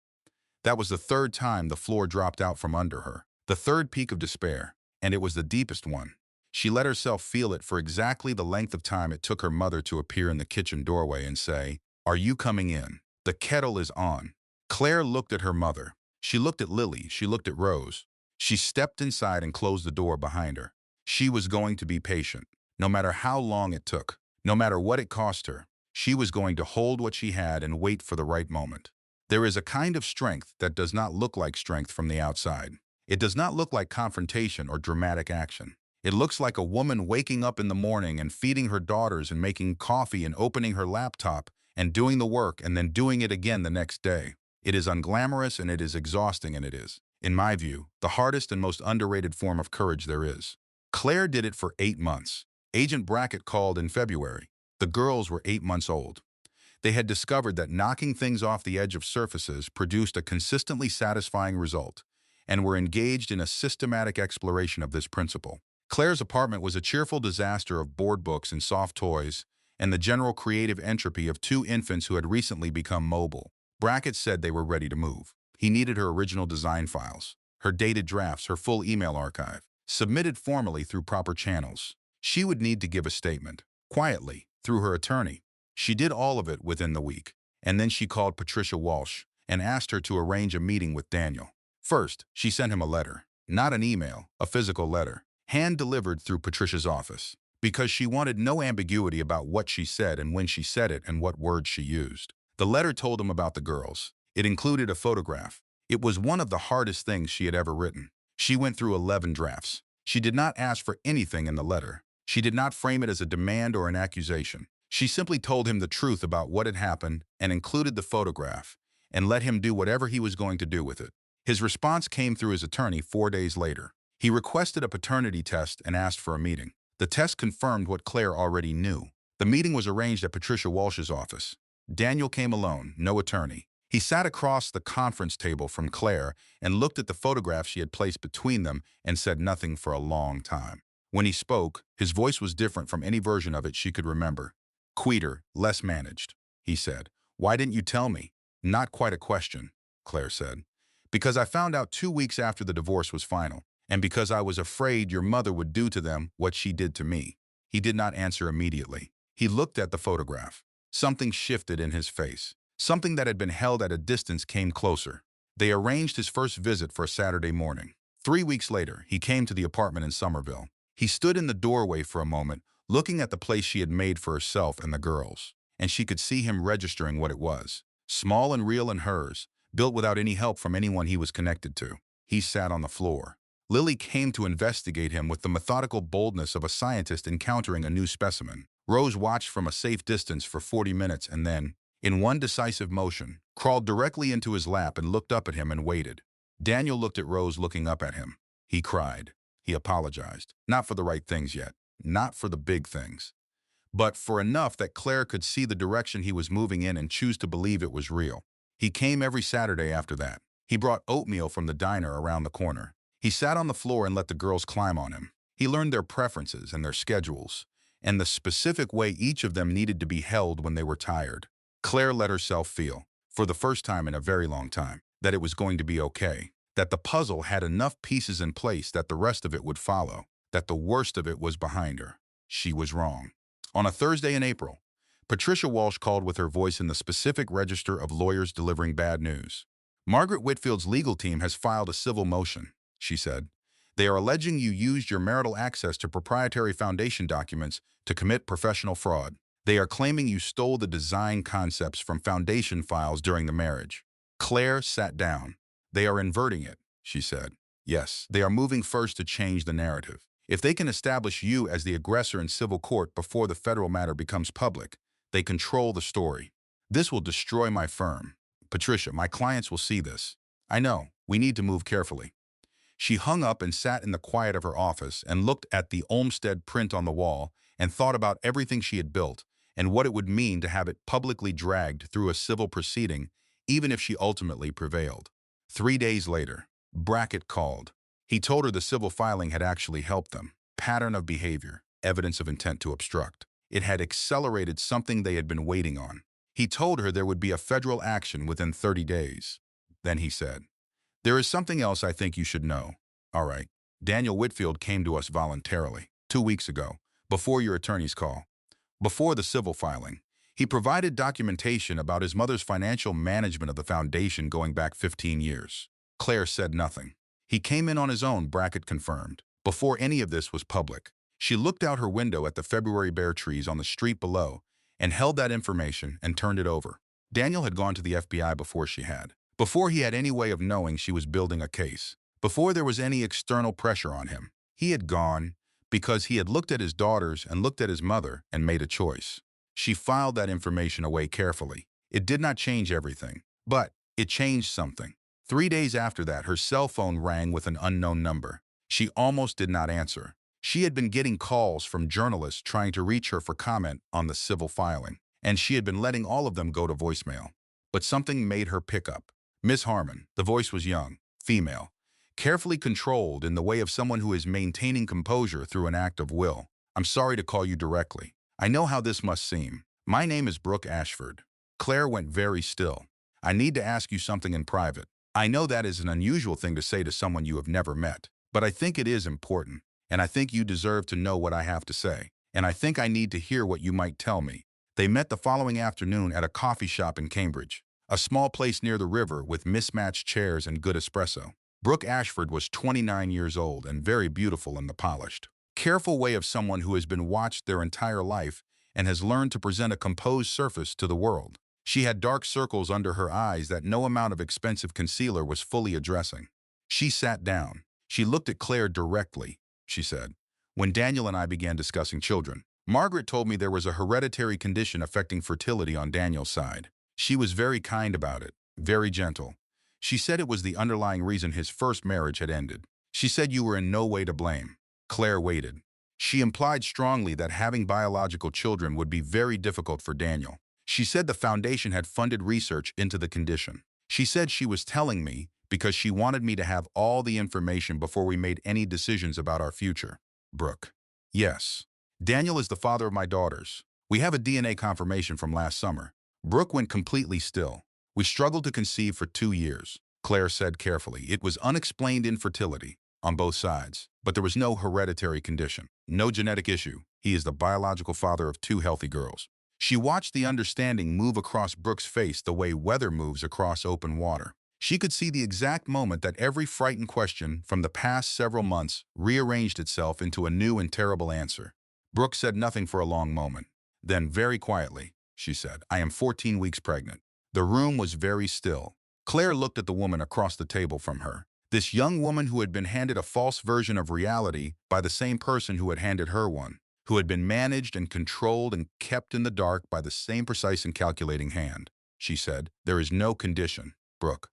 That was the 3rd time the floor dropped out from under her, the 3rd peak of despair, and it was the deepest one. She let herself feel it for exactly the length of time it took her mother to appear in the kitchen doorway and say, "Are you coming in? The kettle is on." Claire looked at her mother. She looked at Lily. She looked at Rose. She stepped inside and closed the door behind her. She was going to be patient, no matter how long it took, no matter what it cost her. She was going to hold what she had and wait for the right moment. There is a kind of strength that does not look like strength from the outside. It does not look like confrontation or dramatic action. It looks like a woman waking up in the morning and feeding her daughters and making coffee and opening her laptop and doing the work and then doing it again the next day. It is unglamorous and it is exhausting, and it is, in my view, the hardest and most underrated form of courage there is. Claire did it for 8 months. Agent Brackett called in February. The girls were 8 months old. They had discovered that knocking things off the edge of surfaces produced a consistently satisfying result, and were engaged in a systematic exploration of this principle. Claire's apartment was a cheerful disaster of board books and soft toys, and the general creative entropy of 2 infants who had recently become mobile. Brackett said they were ready to move. He needed her original design files, her dated drafts, her full email archive, submitted formally through proper channels. She would need to give a statement, quietly, through her attorney. She did all of it within the week, and then she called Patricia Walsh and asked her to arrange a meeting with Daniel. First, she sent him a letter, not an email, a physical letter, hand-delivered through Patricia's office, because she wanted no ambiguity about what she said and when she said it and what words she used. The letter told him about the girls. It included a photograph. It was one of the hardest things she had ever written. She went through 11 drafts. She did not ask for anything in the letter. She did not frame it as a demand or an accusation. She simply told him the truth about what had happened and included the photograph, and let him do whatever he was going to do with it. His response came through his attorney 4 days later. He requested a paternity test and asked for a meeting. The test confirmed what Claire already knew. The meeting was arranged at Patricia Walsh's office. Daniel came alone, no attorney. He sat across the conference table from Claire and looked at the photograph she had placed between them and said nothing for a long time. When he spoke, his voice was different from any version of it she could remember. Quieter, less managed. He said, "Why didn't you tell me?" "Not quite a question," Claire said. "Because I found out 2 weeks after the divorce was final, and because I was afraid your mother would do to them what she did to me." He did not answer immediately. He looked at the photograph. Something shifted in his face. Something that had been held at a distance came closer. They arranged his first visit for a Saturday morning. 3 weeks later, he came to the apartment in Somerville. He stood in the doorway for a moment, looking at the place she had made for herself and the girls, and she could see him registering what it was. Small and real and hers, built without any help from anyone he was connected to. He sat on the floor. Lily came to investigate him with the methodical boldness of a scientist encountering a new specimen. Rose watched from a safe distance for 40 minutes and then, in one decisive motion, crawled directly into his lap and looked up at him and waited. Daniel looked at Rose looking up at him. He cried. He apologized. Not for the right things yet. Not for the big things. But for enough that Claire could see the direction he was moving in and choose to believe it was real. He came every Saturday after that. He brought oatmeal from the diner around the corner. He sat on the floor and let the girls climb on him. He learned their preferences and their schedules, and the specific way each of them needed to be held when they were tired. Claire let herself feel, for the first time in a very long time, that it was going to be okay, that the puzzle had enough pieces in place that the rest of it would follow, that the worst of it was behind her. She was wrong. On a Thursday in April, Patricia Walsh called with her voice in the specific register of lawyers delivering bad news. Margaret Whitfield's legal team has filed a civil motion, she said. They are alleging you used your marital access to proprietary foundation documents to commit professional fraud. They are claiming you stole the design concepts from foundation files during the marriage. Claire sat down. They are inverting it, she said. Yes, they are moving first to change the narrative. If they can establish you as the aggressor in civil court before the federal matter becomes public, they control the story. This will destroy my firm. Patricia, my clients will see this. I know, we need to move carefully. She hung up and sat in the quiet of her office and looked at the Olmsted print on the wall and thought about everything she had built and what it would mean to have it publicly dragged through a civil proceeding, even if she ultimately prevailed. 3 days later, Brackett called. He told her the civil filing had actually helped them. Pattern of behavior, evidence of intent to obstruct. It had accelerated something they had been waiting on. He told her there would be a federal action within 30 days. Then he said, "There is something else I think you should know. All right, Daniel Whitfield came to us voluntarily, 2 weeks ago, before your attorney's call. Before the civil filing, he provided documentation about his mother's financial management of the foundation going back 15 years. Claire said nothing. He came in on his own, Brackett confirmed, before any of this was public. She looked out her window at the February bare trees on the street below and held that information and turned it over. Daniel had gone to the FBI before she had. Before he had any way of knowing she was building a case. Before there was any external pressure on him. He had gone because he had looked at his daughters and looked at his mother and made a choice. She filed that information away carefully. It did not change everything, but it changed something. 3 days after that, her cell phone rang with an unknown number. She almost did not answer. She had been getting calls from journalists trying to reach her for comment on the civil filing, and she had been letting all of them go to voicemail. But something made her pick up. Miss Harmon, the voice was young, female, carefully controlled in the way of someone who is maintaining composure through an act of will. I'm sorry to call you directly. I know how this must seem. My name is Brooke Ashford. Claire went very still. I need to ask you something in private. I know that is an unusual thing to say to someone you have never met, but I think it is important, and I think you deserve to know what I have to say, and I think I need to hear what you might tell me. They met the following afternoon at a coffee shop in Cambridge, a small place near the river with mismatched chairs and good espresso. Brooke Ashford was 29 years old and very beautiful in the polished, careful way of someone who has been watched their entire life and has learned to present a composed surface to the world. She had dark circles under her eyes that no amount of expensive concealer was fully addressing. She sat down. She looked at Claire directly. She said, "When Daniel and I began discussing children, Margaret told me there was a hereditary condition affecting fertility on Daniel's side. She was very kind about it, very gentle. She said it was the underlying reason his first marriage had ended. She said you were in no way to blame." Claire waited. She implied strongly that having biological children would be very difficult for Daniel. She said the foundation had funded research into the condition. She said she was telling me because she wanted me to have all the information before we made any decisions about our future. Brooke. Yes. Daniel is the father of my daughters. We have a DNA confirmation from last summer. Brooke went completely still. We struggled to conceive for 2 years. Claire said carefully. It was unexplained infertility on both sides, but there was no hereditary condition, no genetic issue. He is the biological father of 2 healthy girls. She watched the understanding move across Brooke's face the way weather moves across open water. She could see the exact moment that every frightened question from the past several months rearranged itself into a new and terrible answer. Brooke said nothing for a long moment. Then, very quietly, she said, "I am 14 weeks pregnant." The room was very still. Claire looked at the woman across the table from her. This young woman who had been handed a false version of reality by the same person who had handed her one, who had been managed and controlled and kept in the dark by the same precise and calculating hand. She said, "There is no condition, Brooke.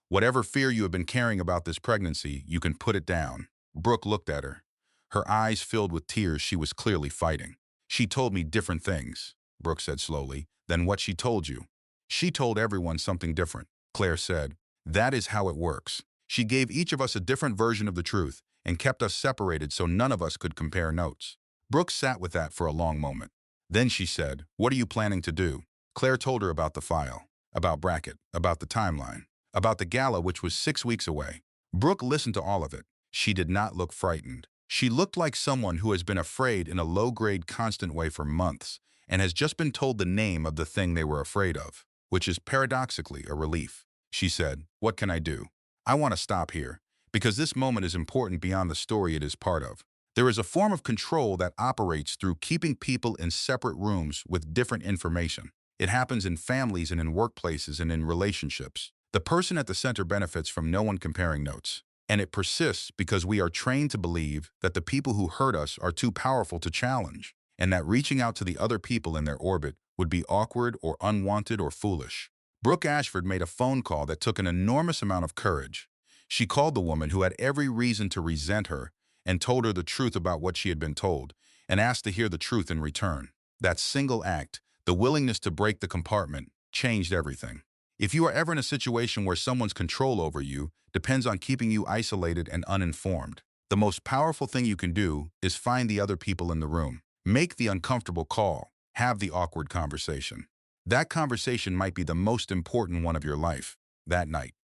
Whatever fear you have been carrying about this pregnancy, you can put it down." Brooke looked at her. Her eyes filled with tears. She was clearly fighting. "She told me different things," Brooke said slowly, "than what she told you. She told everyone something different." Claire said, "That is how it works. She gave each of us a different version of the truth and kept us separated so none of us could compare notes." Brooke sat with that for a long moment. Then she said, "What are you planning to do?" Claire told her about the file, about Brackett, about the timeline, about the gala which was 6 weeks away. Brooke listened to all of it. She did not look frightened. She looked like someone who has been afraid in a low-grade constant way for months and has just been told the name of the thing they were afraid of, which is paradoxically a relief. She said, "What can I do? I want to stop here, because this moment is important beyond the story it is part of. There is a form of control that operates through keeping people in separate rooms with different information. It happens in families and in workplaces and in relationships. The person at the center benefits from no one comparing notes. And it persists because we are trained to believe that the people who hurt us are too powerful to challenge, and that reaching out to the other people in their orbit would be awkward or unwanted or foolish." Brooke Ashford made a phone call that took an enormous amount of courage. She called the woman who had every reason to resent her and told her the truth about what she had been told, and asked to hear the truth in return. That single act, the willingness to break the compartment, changed everything. If you are ever in a situation where someone's control over you depends on keeping you isolated and uninformed, the most powerful thing you can do is find the other people in the room. Make the uncomfortable call. Have the awkward conversation. That conversation might be the most important one of your life. That night,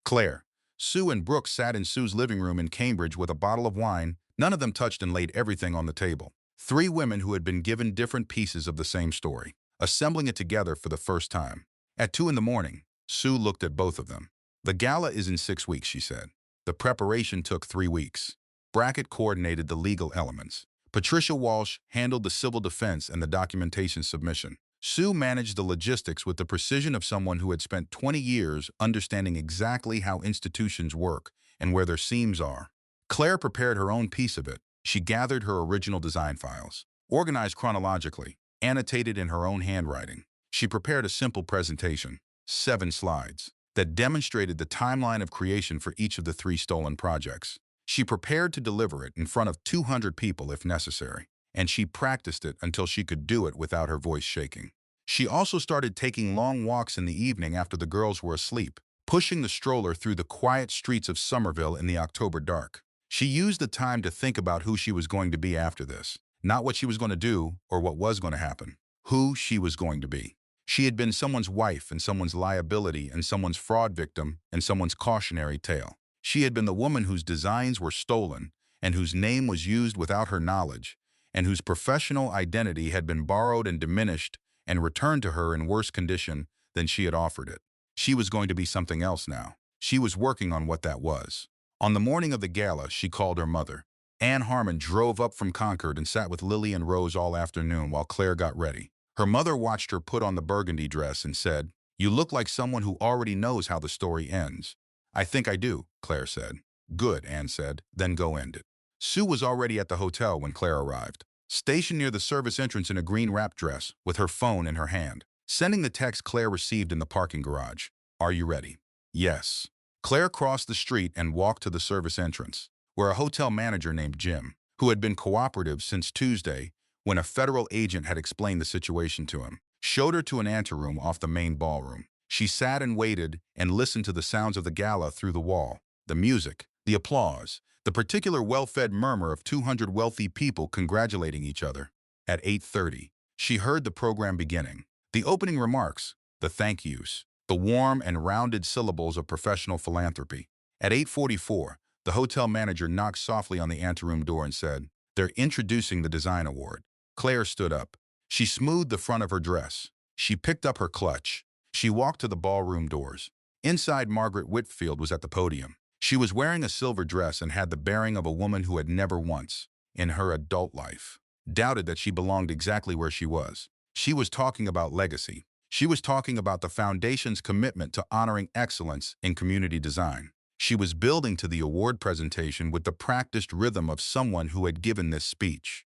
Claire, Sue, and Brooke sat in Sue's living room in Cambridge with a bottle of wine. None of them touched and laid everything on the table. Three women who had been given different pieces of the same story, assembling it together for the first time. At 2 in the morning, Sue looked at both of them. "The gala is in 6 weeks," she said. "The preparation took 3 weeks. Brackett coordinated the legal elements. Patricia Walsh handled the civil defense and the documentation submission. Sue managed the logistics with the precision of someone who had spent 20 years understanding exactly how institutions work and where their seams are. Claire prepared her own piece of it. She gathered her original design files, organized chronologically, annotated in her own handwriting. She prepared a simple presentation, 7 slides, that demonstrated the timeline of creation for each of the 3 stolen projects. She prepared to deliver it in front of 200 people if necessary, and she practiced it until she could do it without her voice shaking. She also started taking long walks in the evening after the girls were asleep, pushing the stroller through the quiet streets of Somerville in the October dark. She used the time to think about who she was going to be after this, not what she was going to do or what was going to happen, who she was going to be. She had been someone's wife and someone's liability and someone's fraud victim and someone's cautionary tale. She had been the woman whose designs were stolen and whose name was used without her knowledge, and whose professional identity had been borrowed and diminished and returned to her in worse condition than she had offered it. She was going to be something else now. She was working on what that was. On the morning of the gala, she called her mother. Anne Harmon drove up from Concord and sat with Lily and Rose all afternoon while Claire got ready. Her mother watched her put on the burgundy dress and said, "You look like someone who already knows how the story ends." "I think I do," Claire said. "Good," Anne said, "then go end it." Sue was already at the hotel when Claire arrived, stationed near the service entrance in a green wrap dress with her phone in her hand, sending the text Claire received in the parking garage. "Are you ready?" "Yes." Claire crossed the street and walked to the service entrance, where a hotel manager named Jim, who had been cooperative since Tuesday when a federal agent had explained the situation to him, showed her to an anteroom off the main ballroom. She sat and waited and listened to the sounds of the gala through the wall, the music, the applause, the particular well-fed murmur of 200 wealthy people congratulating each other. At 8:30, she heard the program beginning, the opening remarks, the thank yous, the warm and rounded syllables of professional philanthropy. At 8:44, the hotel manager knocked softly on the anteroom door and said, "They're introducing the design award." Claire stood up. She smoothed the front of her dress. She picked up her clutch. She walked to the ballroom doors. Inside, Margaret Whitfield was at the podium. She was wearing a silver dress and had the bearing of a woman who had never once, in her adult life, doubted that she belonged exactly where she was. She was talking about legacy. She was talking about the foundation's commitment to honoring excellence in community design. She was building to the award presentation with the practiced rhythm of someone who had given this speech,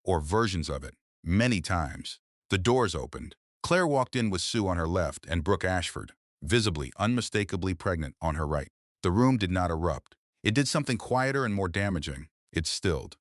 or versions of it, many times. The doors opened. Claire walked in with Sue on her left and Brooke Ashford, visibly, unmistakably pregnant, on her right. The room did not erupt. It did something quieter and more damaging. It stilled.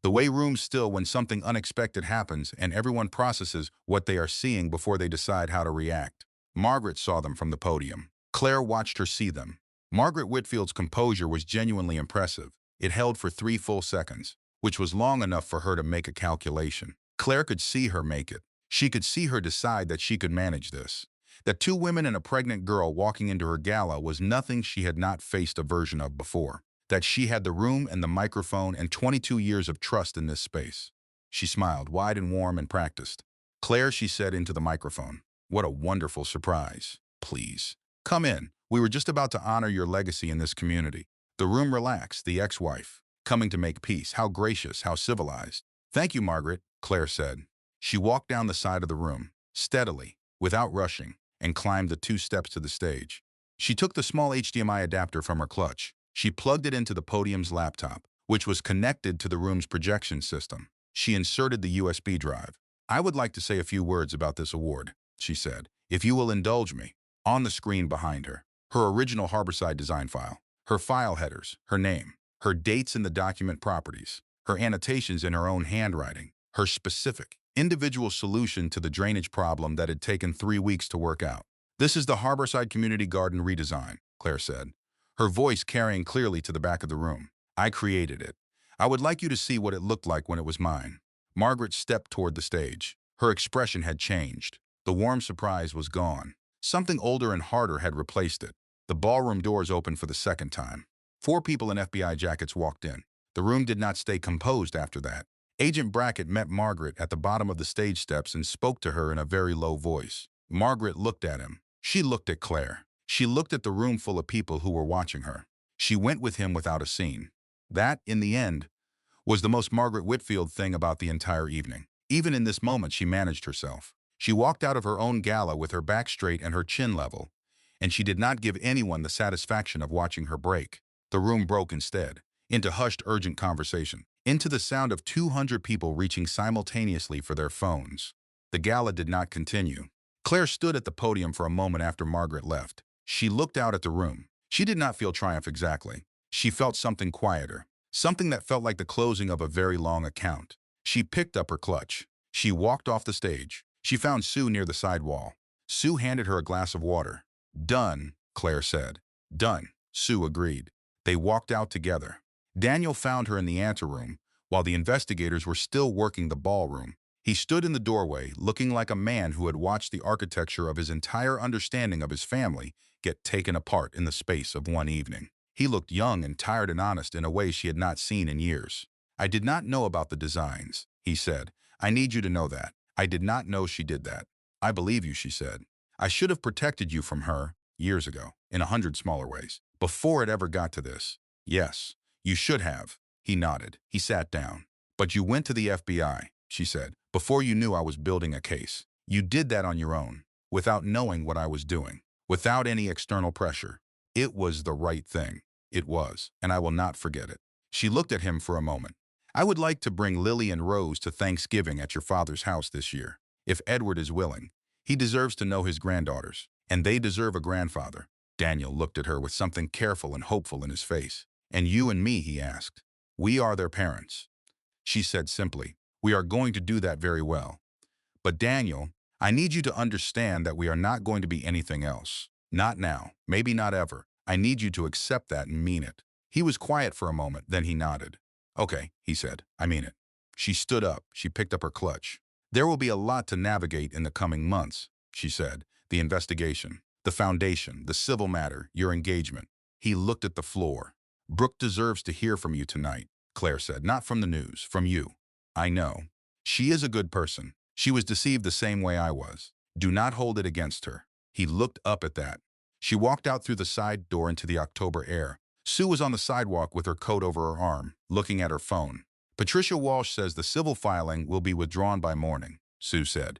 The way rooms still when something unexpected happens and everyone processes what they are seeing before they decide how to react. Margaret saw them from the podium. Claire watched her see them. Margaret Whitfield's composure was genuinely impressive. It held for 3 full seconds, which was long enough for her to make a calculation. Claire could see her make it. She could see her decide that she could manage this. That two women and a pregnant girl walking into her gala was nothing she had not faced a version of before. That she had the room and the microphone and 22 years of trust in this space. She smiled, wide and warm, and practiced. Claire, she said into the microphone, what a wonderful surprise. Please, come in. We were just about to honor your legacy in this community. The room relaxed, the ex-wife, coming to make peace. How gracious, how civilized. Thank you, Margaret, Claire said. She walked down the side of the room, steadily, without rushing, and climbed the 2 steps to the stage. She took the small HDMI adapter from her clutch. She plugged it into the podium's laptop, which was connected to the room's projection system. She inserted the USB drive. I would like to say a few words about this award, she said, if you will indulge me. On the screen behind her, her original Harborside design file, her file headers, her name, her dates in the document properties, her annotations in her own handwriting, her specific, individual solution to the drainage problem that had taken 3 weeks to work out. This is the Harborside Community Garden redesign, Claire said, her voice carrying clearly to the back of the room. I created it. I would like you to see what it looked like when it was mine. Margaret stepped toward the stage. Her expression had changed. The warm surprise was gone. Something older and harder had replaced it. The ballroom doors opened for the second time. 4 people in FBI jackets walked in. The room did not stay composed after that. Agent Brackett met Margaret at the bottom of the stage steps and spoke to her in a very low voice. Margaret looked at him. She looked at Claire. She looked at the room full of people who were watching her. She went with him without a scene. That, in the end, was the most Margaret Whitfield thing about the entire evening. Even in this moment, she managed herself. She walked out of her own gala with her back straight and her chin level, and she did not give anyone the satisfaction of watching her break. The room broke instead, into hushed, urgent conversation, into the sound of 200 people reaching simultaneously for their phones. The gala did not continue. Claire stood at the podium for a moment after Margaret left. She looked out at the room. She did not feel triumph exactly. She felt something quieter, something that felt like the closing of a very long account. She picked up her clutch. She walked off the stage. She found Sue near the side wall. Sue handed her a glass of water. Done, Claire said. Done, Sue agreed. They walked out together. Daniel found her in the anteroom, while the investigators were still working the ballroom. He stood in the doorway, looking like a man who had watched the architecture of his entire understanding of his family get taken apart in the space of one evening. He looked young and tired and honest in a way she had not seen in years. I did not know about the designs, he said. I need you to know that. I did not know she did that. I believe you, she said. I should have protected you from her years ago, in 100 smaller ways, before it ever got to this. Yes, you should have. He nodded. He sat down. But you went to the FBI, she said, before you knew I was building a case. You did that on your own, without knowing what I was doing, without any external pressure. It was the right thing. It was, and I will not forget it. She looked at him for a moment. I would like to bring Lily and Rose to Thanksgiving at your father's house this year, if Edward is willing. He deserves to know his granddaughters, and they deserve a grandfather. Daniel looked at her with something careful and hopeful in his face. And you and me, he asked. We are their parents. She said simply, we are going to do that very well. But Daniel, I need you to understand that we are not going to be anything else. Not now, maybe not ever. I need you to accept that and mean it. He was quiet for a moment, then he nodded. Okay, he said, I mean it. She stood up. She picked up her clutch. There will be a lot to navigate in the coming months, she said. The investigation, the foundation, the civil matter, your engagement. He looked at the floor. Brooke deserves to hear from you tonight, Claire said. Not from the news, from you. I know. She is a good person. She was deceived the same way I was. Do not hold it against her. He looked up at that. She walked out through the side door into the October air. Sue was on the sidewalk with her coat over her arm, looking at her phone. Patricia Walsh says the civil filing will be withdrawn by morning, Sue said.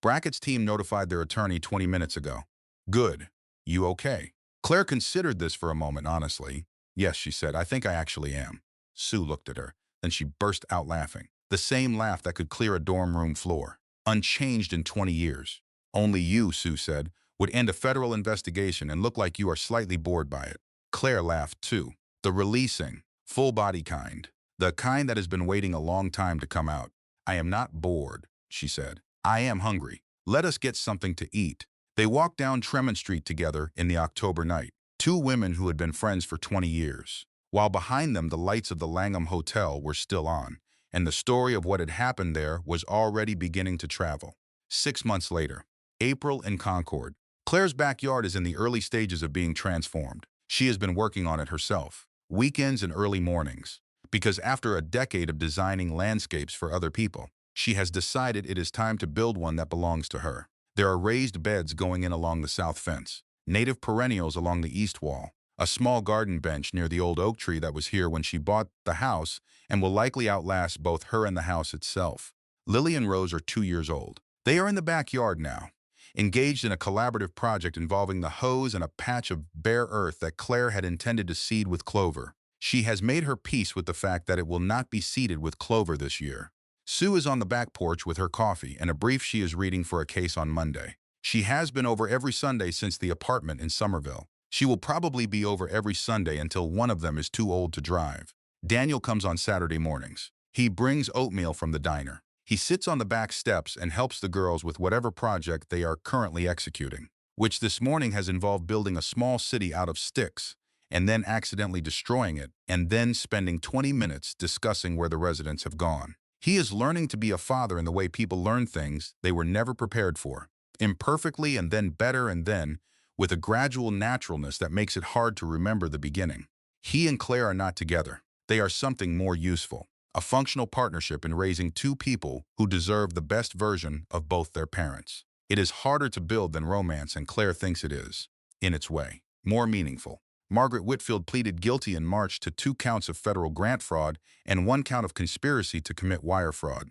Brackett's team notified their attorney 20 minutes ago. Good. You okay? Claire considered this for a moment, honestly. Yes, she said, I think I actually am. Sue looked at her. Then she burst out laughing. The same laugh that could clear a dorm room floor. Unchanged in 20 years. Only you, Sue said, would end a federal investigation and look like you are slightly bored by it. Claire laughed too. The releasing, full-body kind. The kind that has been waiting a long time to come out. I am not bored, she said. I am hungry. Let us get something to eat. They walked down Tremont Street together in the October night. 2 women who had been friends for 20 years. While behind them the lights of the Langham Hotel were still on, and the story of what had happened there was already beginning to travel. 6 months later, April in Concord. Claire's backyard is in the early stages of being transformed. She has been working on it herself, weekends and early mornings, because after a decade of designing landscapes for other people, she has decided it is time to build one that belongs to her. There are raised beds going in along the south fence, native perennials along the east wall, a small garden bench near the old oak tree that was here when she bought the house and will likely outlast both her and the house itself. Lily and Rose are 2 years old. They are in the backyard now, engaged in a collaborative project involving the hose and a patch of bare earth that Claire had intended to seed with clover. She has made her peace with the fact that it will not be seeded with clover this year. Sue is on the back porch with her coffee and a brief she is reading for a case on Monday. She has been over every Sunday since the apartment in Somerville. She will probably be over every Sunday until one of them is too old to drive. Daniel comes on Saturday mornings. He brings oatmeal from the diner. He sits on the back steps and helps the girls with whatever project they are currently executing, which this morning has involved building a small city out of sticks, and then accidentally destroying it, and then spending 20 minutes discussing where the residents have gone. He is learning to be a father in the way people learn things they were never prepared for, imperfectly and then better and then, with a gradual naturalness that makes it hard to remember the beginning. He and Claire are not together. They are something more useful, a functional partnership in raising two people who deserve the best version of both their parents. It is harder to build than romance, and Claire thinks it is, in its way, more meaningful. Margaret Whitfield pleaded guilty in March to 2 counts of federal grant fraud and 1 count of conspiracy to commit wire fraud.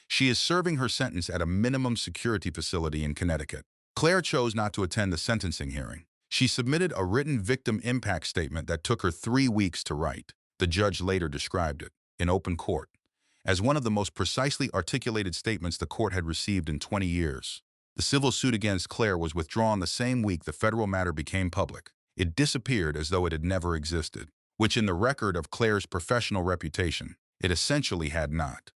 She is serving her sentence at a minimum security facility in Connecticut. Claire chose not to attend the sentencing hearing. She submitted a written victim impact statement that took her 3 weeks to write. The judge later described it, in open court, as one of the most precisely articulated statements the court had received in 20 years. The civil suit against Claire was withdrawn the same week the federal matter became public. It disappeared as though it had never existed, which in the record of Claire's professional reputation, it essentially had not.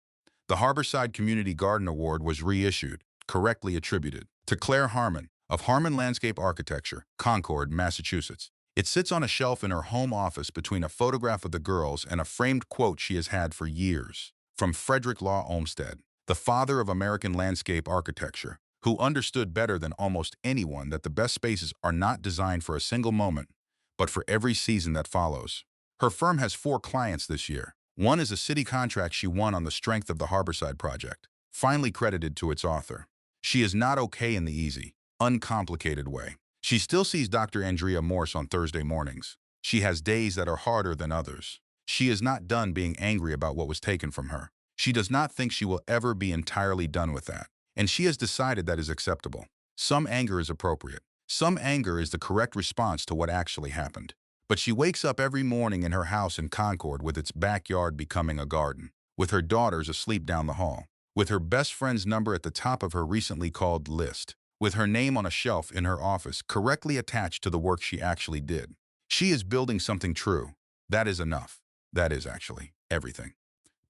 The Harborside Community Garden Award was reissued, correctly attributed, to Claire Harmon, of Harmon Landscape Architecture, Concord, Massachusetts. It sits on a shelf in her home office between a photograph of the girls and a framed quote she has had for years, from Frederick Law Olmsted, the father of American landscape architecture, who understood better than almost anyone that the best spaces are not designed for a single moment, but for every season that follows. Her firm has 4 clients this year. One is a city contract she won on the strength of the Harborside project, finally credited to its author. She is not okay in the easy, uncomplicated way. She still sees Dr. Andrea Morse on Thursday mornings. She has days that are harder than others. She is not done being angry about what was taken from her. She does not think she will ever be entirely done with that, and she has decided that is acceptable. Some anger is appropriate. Some anger is the correct response to what actually happened. But she wakes up every morning in her house in Concord with its backyard becoming a garden, with her daughters asleep down the hall, with her best friend's number at the top of her recently called list, with her name on a shelf in her office correctly attached to the work she actually did. She is building something true. That is enough. That is actually everything.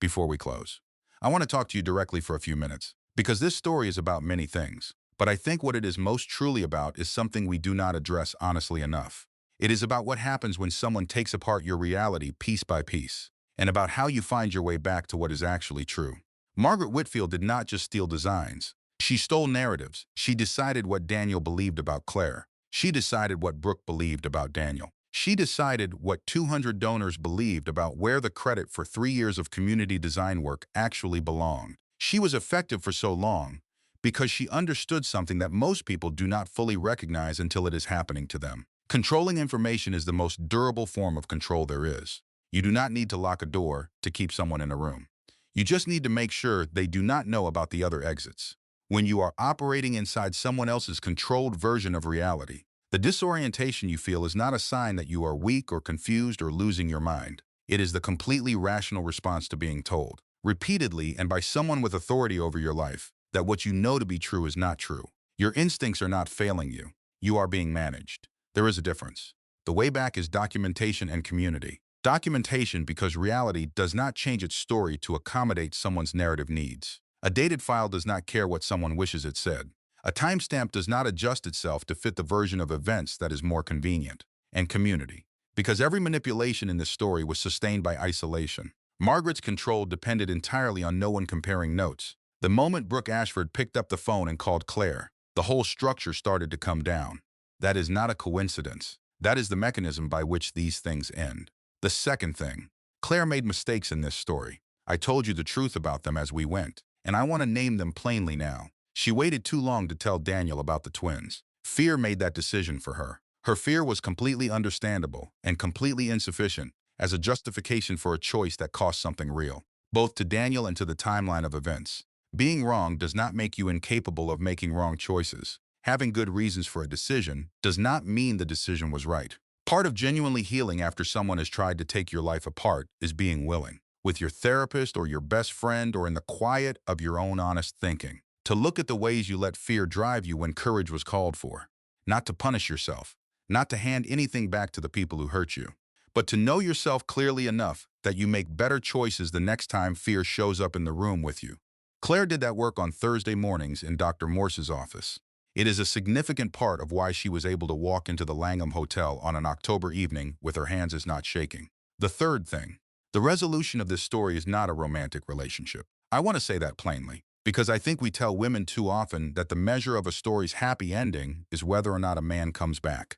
Before we close, I want to talk to you directly for a few minutes, because this story is about many things, but I think what it is most truly about is something we do not address honestly enough. It is about what happens when someone takes apart your reality piece by piece, and about how you find your way back to what is actually true. Margaret Whitfield did not just steal designs. She stole narratives. She decided what Daniel believed about Claire. She decided what Brooke believed about Daniel. She decided what 200 donors believed about where the credit for 3 years of community design work actually belonged. She was effective for so long because she understood something that most people do not fully recognize until it is happening to them. Controlling information is the most durable form of control there is. You do not need to lock a door to keep someone in a room. You just need to make sure they do not know about the other exits. When you are operating inside someone else's controlled version of reality, the disorientation you feel is not a sign that you are weak or confused or losing your mind. It is the completely rational response to being told, repeatedly and by someone with authority over your life, that what you know to be true is not true. Your instincts are not failing you. You are being managed. There is a difference. The way back is documentation and community. Documentation because reality does not change its story to accommodate someone's narrative needs. A dated file does not care what someone wishes it said. A timestamp does not adjust itself to fit the version of events that is more convenient. And community. Because every manipulation in this story was sustained by isolation. Margaret's control depended entirely on no one comparing notes. The moment Brooke Ashford picked up the phone and called Claire, the whole structure started to come down. That is not a coincidence. That is the mechanism by which these things end. The second thing, Claire made mistakes in this story. I told you the truth about them as we went, and I want to name them plainly now. She waited too long to tell Daniel about the twins. Fear made that decision for her. Her fear was completely understandable and completely insufficient as a justification for a choice that cost something real, both to Daniel and to the timeline of events. Being wrong does not make you incapable of making wrong choices. Having good reasons for a decision does not mean the decision was right. Part of genuinely healing after someone has tried to take your life apart is being willing, with your therapist or your best friend or in the quiet of your own honest thinking, to look at the ways you let fear drive you when courage was called for. Not to punish yourself, not to hand anything back to the people who hurt you, but to know yourself clearly enough that you make better choices the next time fear shows up in the room with you. Claire did that work on Thursday mornings in Dr. Morse's office. It is a significant part of why she was able to walk into the Langham Hotel on an October evening with her hands as not shaking. The third thing, the resolution of this story is not a romantic relationship. I want to say that plainly, because I think we tell women too often that the measure of a story's happy ending is whether or not a man comes back.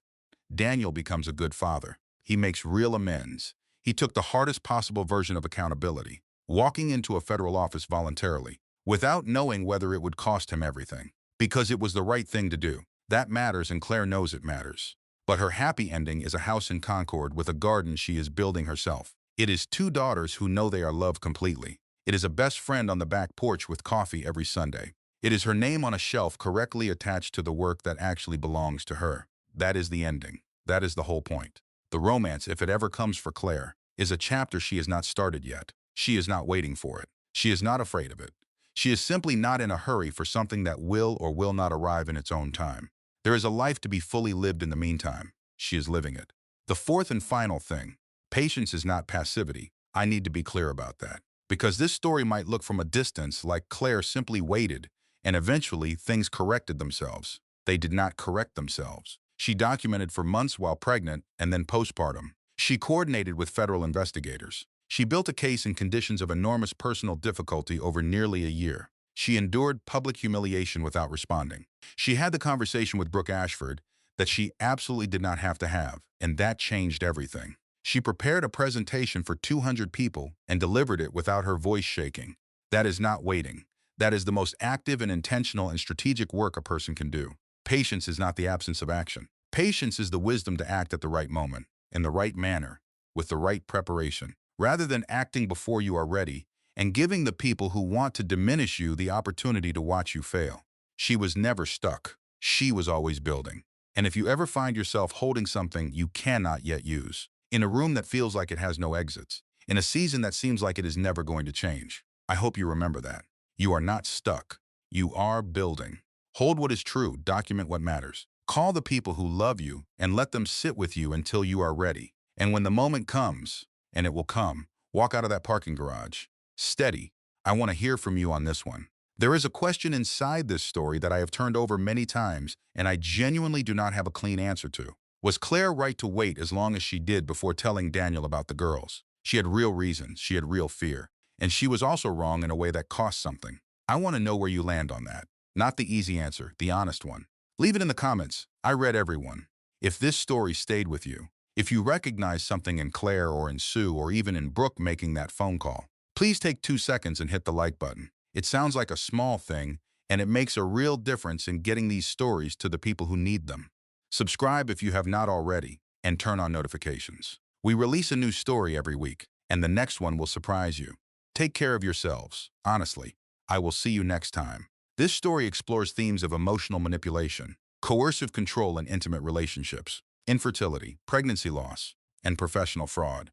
Daniel becomes a good father. He makes real amends. He took the hardest possible version of accountability, walking into a federal office voluntarily, without knowing whether it would cost him everything. Because it was the right thing to do. That matters, and Claire knows it matters. But her happy ending is a house in Concord with a garden she is building herself. It is two daughters who know they are loved completely. It is a best friend on the back porch with coffee every Sunday. It is her name on a shelf correctly attached to the work that actually belongs to her. That is the ending. That is the whole point. The romance, if it ever comes for Claire, is a chapter she has not started yet. She is not waiting for it. She is not afraid of it. She is simply not in a hurry for something that will or will not arrive in its own time. There is a life to be fully lived in the meantime. She is living it. The fourth and final thing, patience is not passivity. I need to be clear about that. Because this story might look from a distance like Claire simply waited, and eventually things corrected themselves. They did not correct themselves. She documented for months while pregnant and then postpartum. She coordinated with federal investigators. She built a case in conditions of enormous personal difficulty over nearly a year. She endured public humiliation without responding. She had the conversation with Brooke Ashford that she absolutely did not have to have, and that changed everything. She prepared a presentation for 200 people and delivered it without her voice shaking. That is not waiting. That is the most active and intentional and strategic work a person can do. Patience is not the absence of action. Patience is the wisdom to act at the right moment, in the right manner, with the right preparation, rather than acting before you are ready and giving the people who want to diminish you the opportunity to watch you fail. She was never stuck. She was always building. And if you ever find yourself holding something you cannot yet use, in a room that feels like it has no exits, in a season that seems like it is never going to change, I hope you remember that. You are not stuck. You are building. Hold what is true. Document what matters. Call the people who love you and let them sit with you until you are ready. And when the moment comes, and it will come, walk out of that parking garage. Steady. I want to hear from you on this one. There is a question inside this story that I have turned over many times, and I genuinely do not have a clean answer to. Was Claire right to wait as long as she did before telling Daniel about the girls? She had real reasons. She had real fear. And she was also wrong in a way that cost something. I want to know where you land on that. Not the easy answer, the honest one. Leave it in the comments. I read everyone. If this story stayed with you, if you recognize something in Claire or in Sue or even in Brooke making that phone call, please take 2 seconds and hit the like button. It sounds like a small thing, and it makes a real difference in getting these stories to the people who need them. Subscribe if you have not already, and turn on notifications. We release a new story every week, and the next one will surprise you. Take care of yourselves. Honestly, I will see you next time. This story explores themes of emotional manipulation, coercive control in intimate relationships, infertility, pregnancy loss, and professional fraud.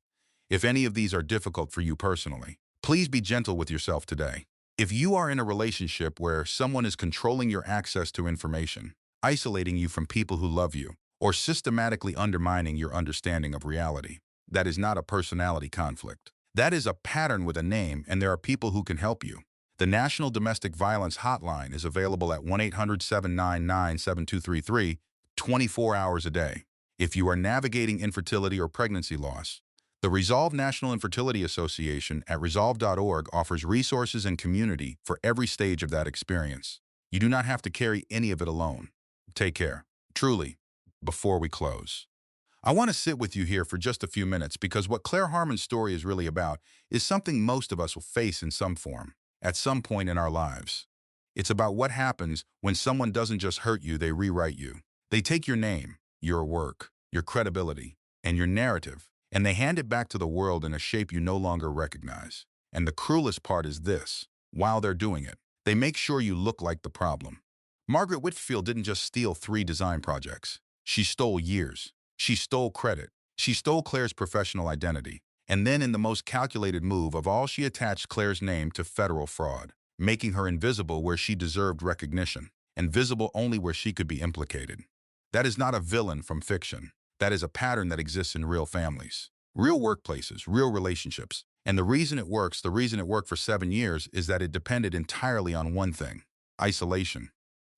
If any of these are difficult for you personally, please be gentle with yourself today. If you are in a relationship where someone is controlling your access to information, isolating you from people who love you, or systematically undermining your understanding of reality, that is not a personality conflict. That is a pattern with a name, and there are people who can help you. The National Domestic Violence Hotline is available at 1-800-799-7233, 24 hours a day. If you are navigating infertility or pregnancy loss, The Resolve National Infertility Association at resolve.org offers resources and community for every stage of that experience. You do not have to carry any of it alone. Take care. Truly, before we close, I want to sit with you here for just a few minutes because what Claire Harmon's story is really about is something most of us will face in some form, at some point in our lives. It's about what happens when someone doesn't just hurt you, they rewrite you. They take your name, your work, your credibility, and your narrative, and they hand it back to the world in a shape you no longer recognize. And the cruelest part is this: while they're doing it, they make sure you look like the problem. Margaret Whitfield didn't just steal 3 design projects. She stole years. She stole credit. She stole Claire's professional identity. And then in the most calculated move of all, she attached Claire's name to federal fraud, making her invisible where she deserved recognition, and visible only where she could be implicated. That is not a villain from fiction. That is a pattern that exists in real families, real workplaces, real relationships. And the reason it works, the reason it worked for 7 years, is that it depended entirely on one thing: isolation.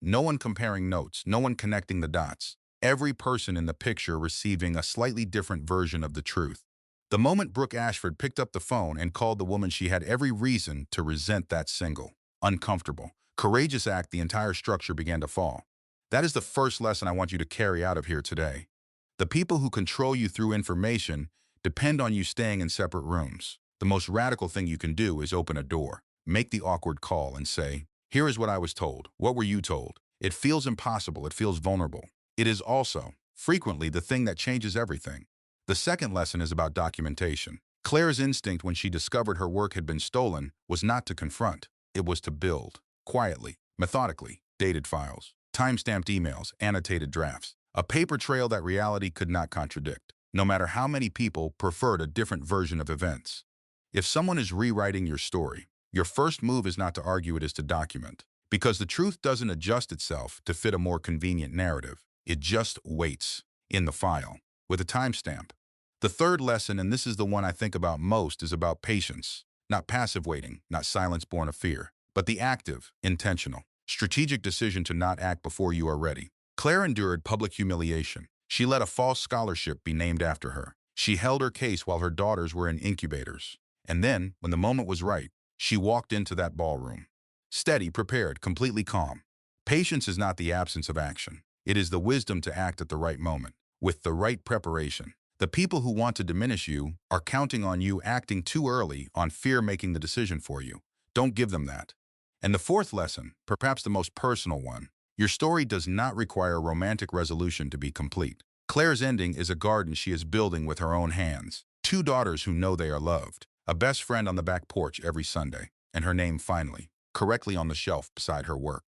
No one comparing notes, no one connecting the dots. Every person in the picture receiving a slightly different version of the truth. The moment Brooke Ashford picked up the phone and called the woman she had every reason to resent that single, uncomfortable, courageous act, the entire structure began to fall. That is the first lesson I want you to carry out of here today. The people who control you through information depend on you staying in separate rooms. The most radical thing you can do is open a door, make the awkward call, and say, "Here is what I was told. What were you told?" It feels impossible. It feels vulnerable. It is also, frequently, the thing that changes everything. The second lesson is about documentation. Claire's instinct when she discovered her work had been stolen was not to confront. It was to build, quietly, methodically, dated files, time-stamped emails, annotated drafts, a paper trail that reality could not contradict, no matter how many people preferred a different version of events. If someone is rewriting your story, your first move is not to argue, it is to document. Because the truth doesn't adjust itself to fit a more convenient narrative. It just waits in the file with a timestamp. The third lesson, and this is the one I think about most, is about patience. Not passive waiting, not silence born of fear, but the active, intentional, strategic decision to not act before you are ready. Claire endured public humiliation. She let a false scholarship be named after her. She held her case while her daughters were in incubators. And then, when the moment was right, she walked into that ballroom. Steady, prepared, completely calm. Patience is not the absence of action. It is the wisdom to act at the right moment, with the right preparation. The people who want to diminish you are counting on you acting too early, on fear making the decision for you. Don't give them that. And the fourth lesson, perhaps the most personal one: your story does not require a romantic resolution to be complete. Claire's ending is a garden she is building with her own hands. 2 daughters who know they are loved. A best friend on the back porch every Sunday. And her name finally, correctly on the shelf beside her work.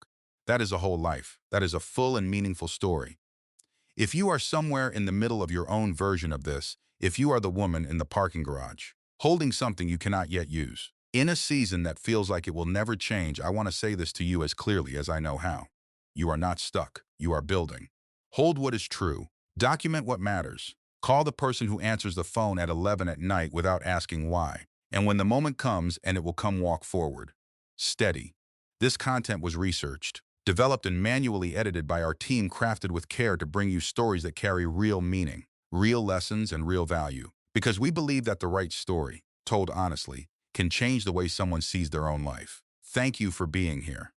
That is a whole life. That is a full and meaningful story. If you are somewhere in the middle of your own version of this, if you are the woman in the parking garage, holding something you cannot yet use, in a season that feels like it will never change, I want to say this to you as clearly as I know how. You are not stuck. You are building. Hold what is true. Document what matters. Call the person who answers the phone at 11 at night without asking why. And when the moment comes, and it will come, walk forward. Steady. This content was researched, developed, and manually edited by our team, crafted with care to bring you stories that carry real meaning, real lessons, and real value. Because we believe that the right story, told honestly, can change the way someone sees their own life. Thank you for being here.